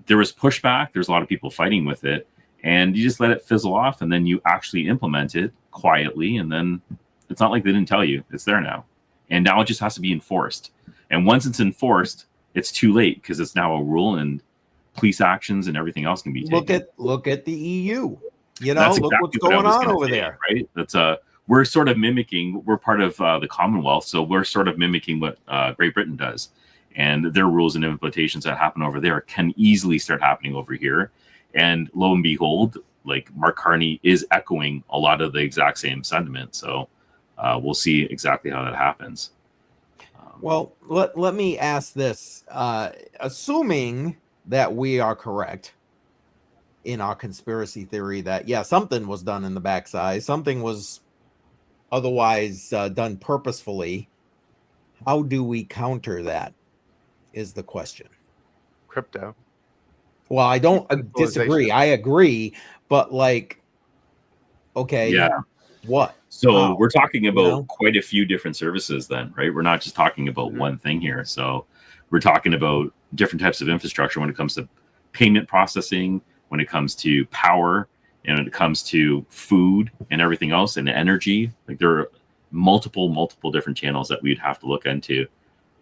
B: there was pushback. There's a lot of people fighting with it. And you just let it fizzle off. And then you actually implement it quietly. And then it's not like they didn't tell you. It's there now. And now it just has to be enforced. And once it's enforced, it's too late because it's now a rule and police actions and everything else can be taken.
A: Look at the EU. You know, look what's going on over there.
B: Right? That's we're sort of mimicking. We're part of the Commonwealth, so we're sort of mimicking what Great Britain does, and their rules and implementations that happen over there can easily start happening over here. And lo and behold, like Mark Carney is echoing a lot of the exact same sentiment. So we'll see exactly how that happens.
A: Well, let me ask this. Assuming that we are correct in our conspiracy theory that, something was done in the backside, something was otherwise done purposefully, how do we counter that is the question.
C: Crypto.
A: Well, I don't disagree. I agree. But like, okay.
B: Yeah.
A: What?
B: So we're talking about quite a few different services then, right? We're not just talking about one thing here. So we're talking about different types of infrastructure when it comes to payment processing, when it comes to power, and when it comes to food and everything else and energy. Like there are multiple different channels that we'd have to look into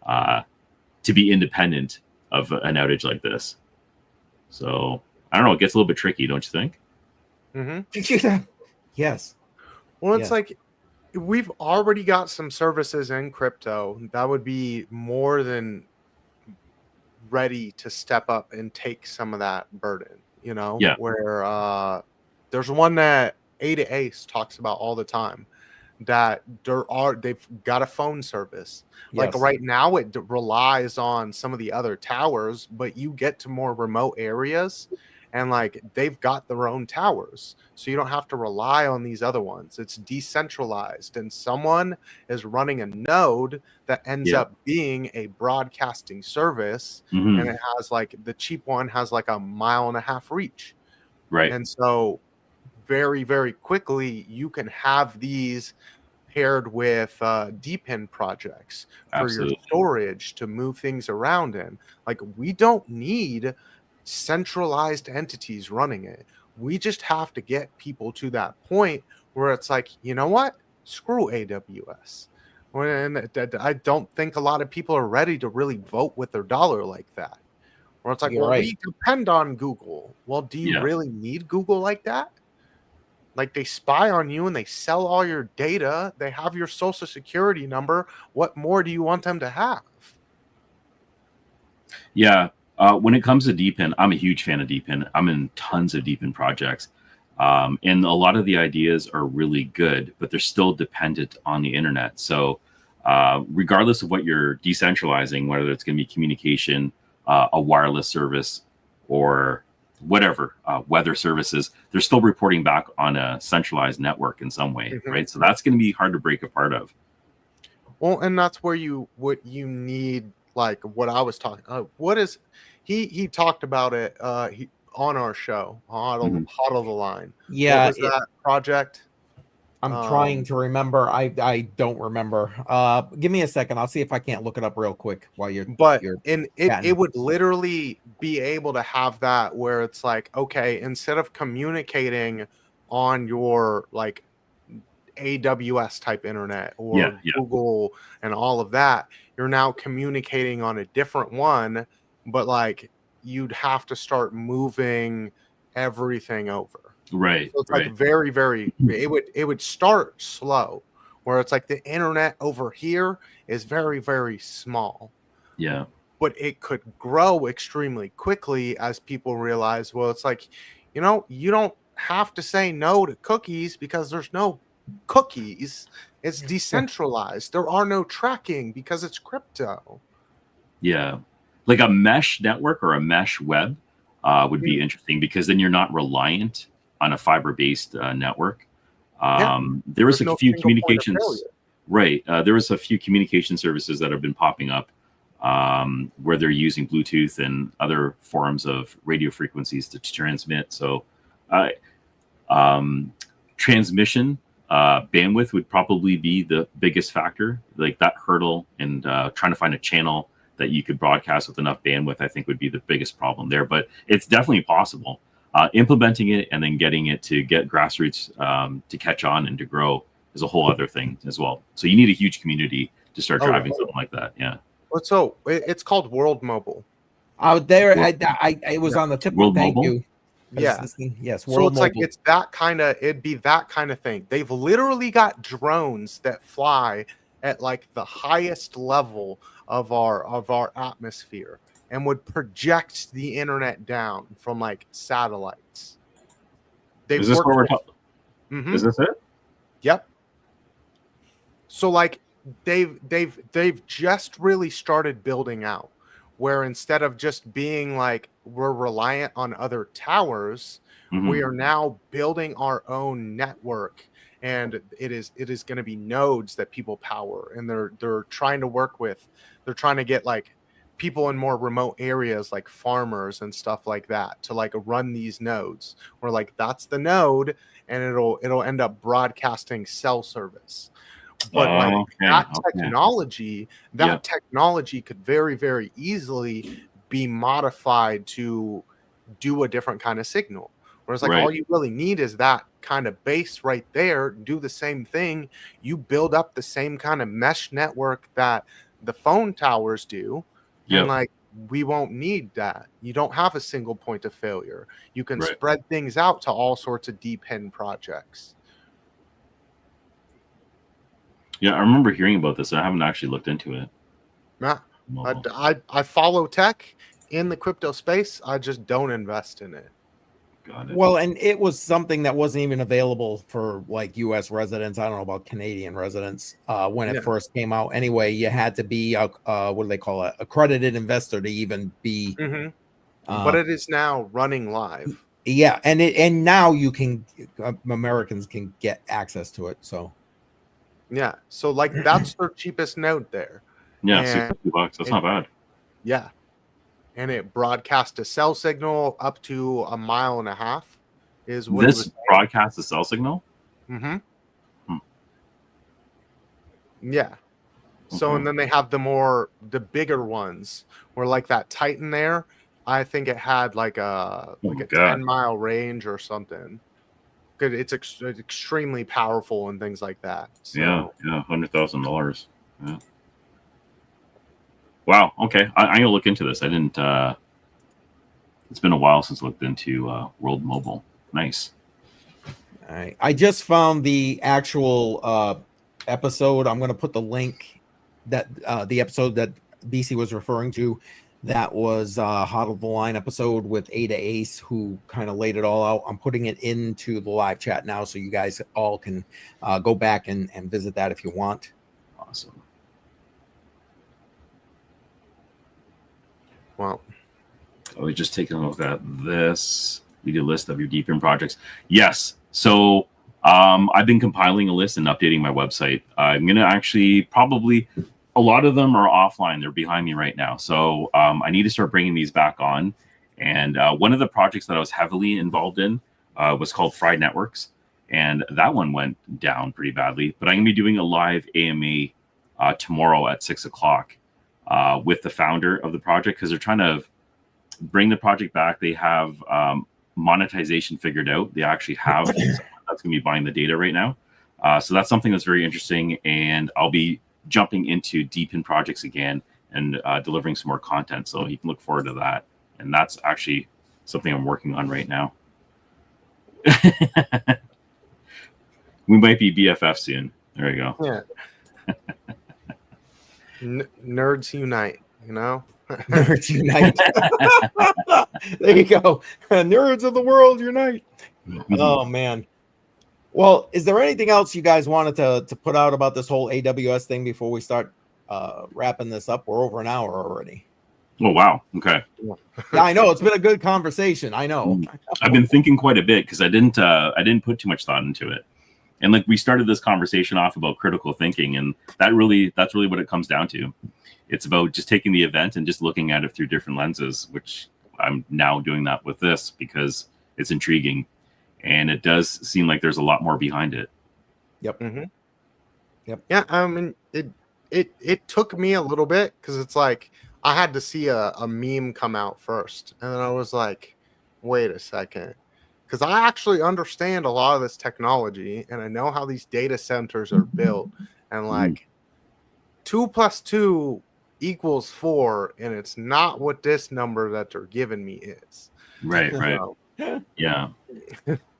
B: to be independent of an outage like this. So I don't know, it gets a little bit tricky, don't you think?
C: Mm-hmm.
A: Yes.
C: Well, it's like we've already got some services in crypto that would be more than ready to step up and take some of that burden, you know?
B: Yeah.
C: Where there's one that AWS talks about all the time that they've got a phone service. Like right now it relies on some of the other towers, but you get to more remote areas and like they've got their own towers, so you don't have to rely on these other ones. It's decentralized, and someone is running a node that ends up being a broadcasting service, and it has like the cheap one has like 1.5 mile reach,
B: right?
C: And so very, very quickly you can have these paired with DPIN projects for your storage to move things around in. Like we don't need centralized entities running it. We just have to get people to that point where it's like, you know what? Screw AWS. And I don't think a lot of people are ready to really vote with their dollar like that. Where it's like, we depend on Google. Well, do you really need Google like that? Like, they spy on you and they sell all your data. They have your social security number. What more do you want them to have?
B: Yeah. When it comes to DeepIn, I'm a huge fan of DeepIn. I'm in tons of DeepIn projects. And a lot of the ideas are really good, but they're still dependent on the internet. So regardless of what you're decentralizing, whether it's going to be communication, a wireless service, or whatever, weather services, they're still reporting back on a centralized network in some way, right? So that's going to be hard to break apart of.
C: Well, and that's where what you need, like what I was talking. What is he talked about it on our show, Hot of the Line.
A: Yeah,
C: what was that project?
A: I'm trying to remember. I don't remember. Give me a second. I'll see if I can't look it up real quick while you're.
C: It would literally be able to have that where it's like, okay, instead of communicating on your like AWS type internet or Google and all of that, you're now communicating on a different one, but like you'd have to start moving everything over.
B: Right.
C: So it's like very, very, it would start slow where it's like the internet over here is very, very small.
B: Yeah.
C: But it could grow extremely quickly as people realize, well, it's like, you don't have to say no to cookies because there's no cookies. It's decentralized. There are no tracking because it's crypto.
B: Yeah. Like a mesh network or a mesh web would be interesting, because then you're not reliant on a fiber-based network. There was a few communications, right? There was a few communication services that have been popping up where they're using Bluetooth and other forms of radio frequencies to transmit. So transmission bandwidth would probably be the biggest factor, like that hurdle, and trying to find a channel that you could broadcast with enough bandwidth, I think would be the biggest problem there. But it's definitely possible. Implementing it and then getting it to get grassroots to catch on and to grow is a whole other thing as well. So you need a huge community to start driving something like that. Yeah.
C: So it's called World Mobile.
A: Out there, it was on the tip.
B: World
A: Thank
B: Mobile?
A: you.
C: Yeah.
A: Yes.
C: So it's like it'd be that kind of thing. They've literally got drones that fly at like the highest level of our atmosphere and would project the internet down from like satellites.
B: Is this what we're talking? Is this it?
C: Yep. So like they've just really started building out, where instead of just being like we're reliant on other towers, we are now building our own network, and it is going to be nodes that people power, and they're trying to work with, they're trying to get like people in more remote areas like farmers and stuff like that to like run these nodes, where like that's the node and it'll end up broadcasting cell service. But technology could very, very easily be modified to do a different kind of signal. Whereas like all you really need is that kind of base right there, do the same thing. You build up the same kind of mesh network that the phone towers do. And like we won't need that. You don't have a single point of failure. You can spread things out to all sorts of DeepIn projects.
B: Yeah, I remember hearing about this. I haven't actually looked into it.
C: Yeah. I follow tech in the crypto space. I just don't invest in it.
B: Got it.
A: Well, and it was something that wasn't even available for like U.S. residents. I don't know about Canadian residents when it first came out. Anyway, you had to be what do they call it? Accredited investor to even be.
C: But it is now running live.
A: Yeah, and now you can Americans can get access to it. So.
C: Yeah, so like that's their cheapest node there.
B: Yeah, $60. That's not bad.
C: Yeah, and it broadcasts a cell signal up to 1.5 miles. Is what
B: this broadcasts a cell signal?
C: Yeah. So and then they have the bigger ones where like that Titan there, I think it had like a 10-mile range or something. It's extremely powerful and things like that. So.
B: Yeah, $100,000. Yeah. Wow. Okay, I'm gonna look into this. I didn't. It's been a while since I looked into World Mobile. Nice.
A: All right. I just found the actual episode. I'm going to put the link that the episode that BC was referring to. That was Hot of the Line episode with Ada Ace, who kind of laid it all out. I'm putting it into the live chat now, so you guys all can go back and visit that if you want.
B: Awesome.
C: Wow.
B: I was just taking a look at this. We do a list of your deep in projects. Yes. So I've been compiling a list and updating my website. I'm going to actually probably, a lot of them are offline. They're behind me right now. So I need to start bringing these back on. And one of the projects that I was heavily involved in was called Fried Networks. And that one went down pretty badly. But I'm going to be doing a live AMA tomorrow at 6 o'clock with the founder of the project, because they're trying to bring the project back. They have monetization figured out. They actually have someone that's going to be buying the data right now. So that's something that's very interesting. And I'll be jumping into deep in projects again and delivering some more content. So you can look forward to that. And that's actually something I'm working on right now. We might be BFF soon. There you go.
C: Yeah. Nerds unite, you know?
A: Nerds unite. There you go. Nerds of the world unite. Oh, man. Well, is there anything else you guys wanted to put out about this whole AWS thing before we start wrapping this up? We're over an hour already.
B: Oh, wow. Okay.
A: Yeah, I know. It's been a good conversation. I know.
B: I've been thinking quite a bit because I didn't put too much thought into it. And like we started this conversation off about critical thinking, and that's really what it comes down to. It's about just taking the event and just looking at it through different lenses, which I'm now doing that with this because it's intriguing. And it does seem like there's a lot more behind it.
A: Yep.
C: Mm-hmm.
A: Yep.
C: Yeah, I mean, it took me a little bit because it's like I had to see a meme come out first. And then I was like, wait a second. Because I actually understand a lot of this technology and I know how these data centers are built. And like 2 + 2 = 4. And it's not what this number that they're giving me is.
B: Right.
C: So,
B: Yeah.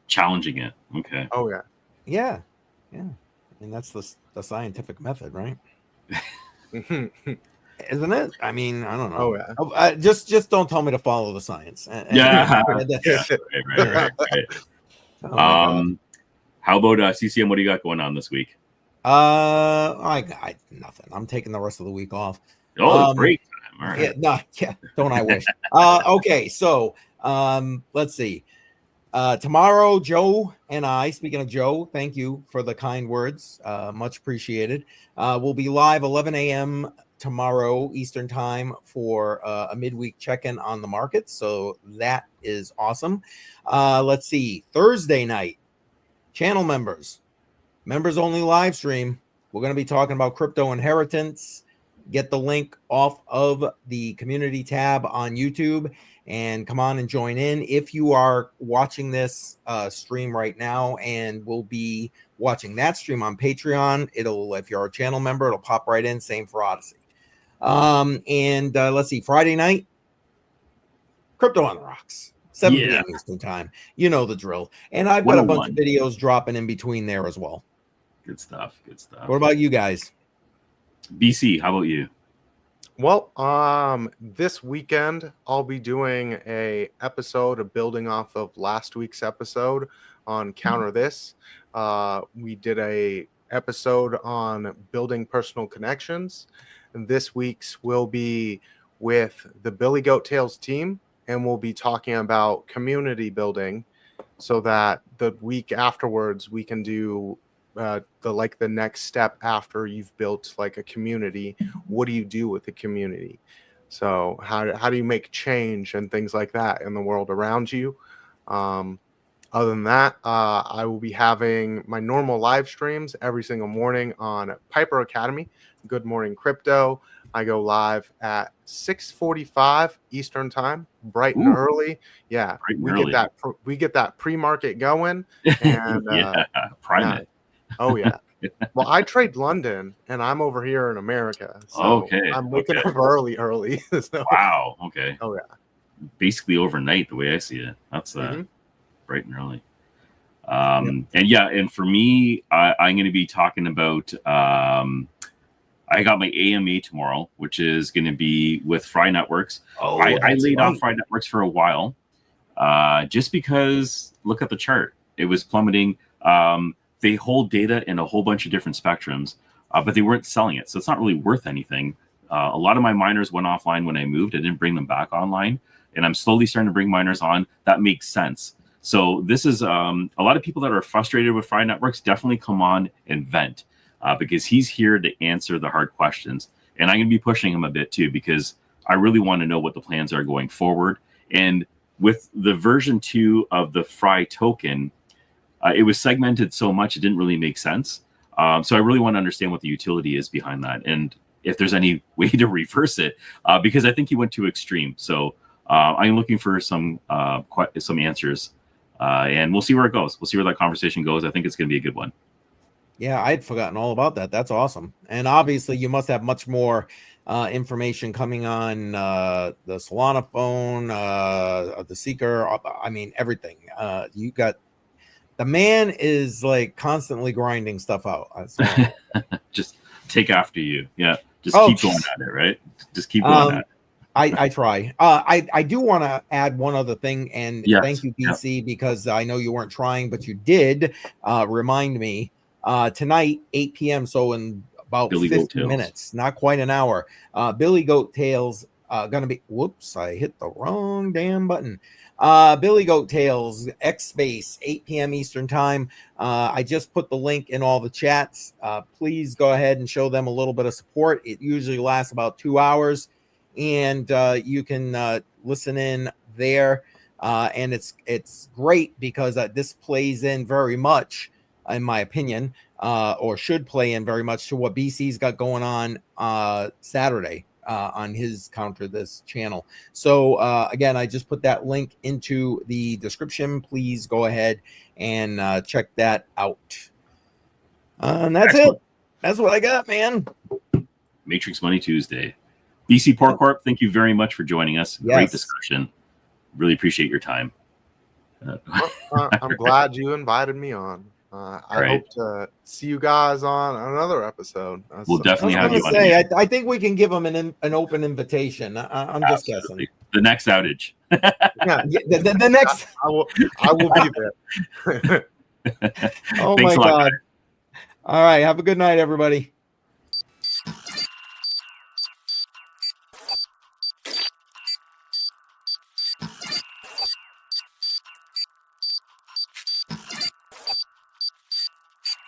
B: Challenging it. Okay.
C: oh, yeah.
A: Yeah. Yeah. I mean, that's the scientific method, right? Isn't it? I mean, I don't know.
C: Oh, yeah.
A: Just don't tell me to follow the science.
B: Yeah.
A: That's,
B: Right. How about CCM? What do you got going on this week?
A: I nothing. I'm taking the rest of the week off.
B: Oh, break time. All right.
A: Yeah, don't I wish? Okay, so let's see. Tomorrow, Joe and I, speaking of Joe, thank you for the kind words. Much appreciated. We'll be live 11 a.m. tomorrow Eastern time for a midweek check-in on the market. So that is awesome. Let's see. Thursday night, channel members only live stream. We're going to be talking about crypto inheritance. Get the link off of the community tab on YouTube and come on and join in. If you are watching this stream right now and will be watching that stream on Patreon, if you're a channel member, it'll pop right in. Same for Odyssey. And let's see, Friday night, Crypto on the Rocks, 7 p.m. Eastern time. You know the drill. And I've got a bunch of videos dropping in between there as well.
B: Good stuff.
A: What about you guys?
B: BC, how about you?
C: Well, this weekend I'll be doing a episode of building off of last week's episode on Counter This. We did a episode on building personal connections. And this week's will be with the Billy Goat Tales team, and we'll be talking about community building so that the week afterwards we can do the next step after you've built like a community. What do you do with the community? So how do you make change and things like that in the world around you? Other than that, I will be having my normal live streams every single morning on Piper Academy, Good Morning Crypto. I go live at 6:45 Eastern time, bright and early. Yeah, we get that pre-market going. And
B: prime it.
C: Oh yeah. Well, I trade London, and I'm over here in America. So
B: okay.
C: I'm waking up early. So.
B: Wow. Okay.
C: Oh yeah.
B: Basically overnight, the way I see it. That's bright and early. And for me, I'm going to be talking about. I got my AMA tomorrow, which is going to be with Fry Networks.
A: Oh,
B: I laid off Fry Networks for a while, just because look at the chart; it was plummeting. They hold data in a whole bunch of different spectrums, but they weren't selling it, so it's not really worth anything. A lot of my miners went offline when I moved. I didn't bring them back online, and I'm slowly starting to bring miners on. That makes sense. So this is a lot of people that are frustrated with Fry Networks definitely come on and vent. Because he's here to answer the hard questions. And I'm going to be pushing him a bit too, because I really want to know what the plans are going forward. And with the version 2 of the Fry token, it was segmented so much, it didn't really make sense. So I really want to understand what the utility is behind that. And if there's any way to reverse it, because I think he went too extreme. So I'm looking for some answers. And we'll see where it goes. We'll see where that conversation goes. I think it's going to be a good one.
A: Yeah, I'd forgotten all about that. That's awesome. And obviously, you must have much more information coming on the Solana phone, the Seeker. I mean, everything. You got the man is like constantly grinding stuff out.
B: Just take after you. Yeah, just keep going at it. Right. Just keep going at it.
A: I try. I do want to add one other thing, and thank you, BC, because I know you weren't trying, but you did remind me. Tonight, 8 p.m. So in about
B: Billy
A: 50 minutes, not quite an hour. Billy Goat Tales gonna be. Whoops! I hit the wrong damn button. Billy Goat Tales X Space 8 p.m. Eastern time. I just put the link in all the chats. Please go ahead and show them a little bit of support. It usually lasts about 2 hours, and you can listen in there. And it's great because this plays in very much, in my opinion, or should play in very much to what BC's got going on Saturday on his Counter This channel. So again, I just put that link into the description. Please go ahead and check that out. And that's Excellent. It. That's what I got, man.
B: Matrix Money Tuesday. BC PortCorp, thank you very much for joining us. Yes. Great discussion. Really appreciate your time.
C: I'm glad you invited me on. I hope to see you guys on another episode.
B: We'll definitely have you on.
A: I think we can give them an open invitation. I'm just guessing.
B: The next outage.
A: The next.
C: I will be there.
A: Oh my God. All right. Have a good night, everybody.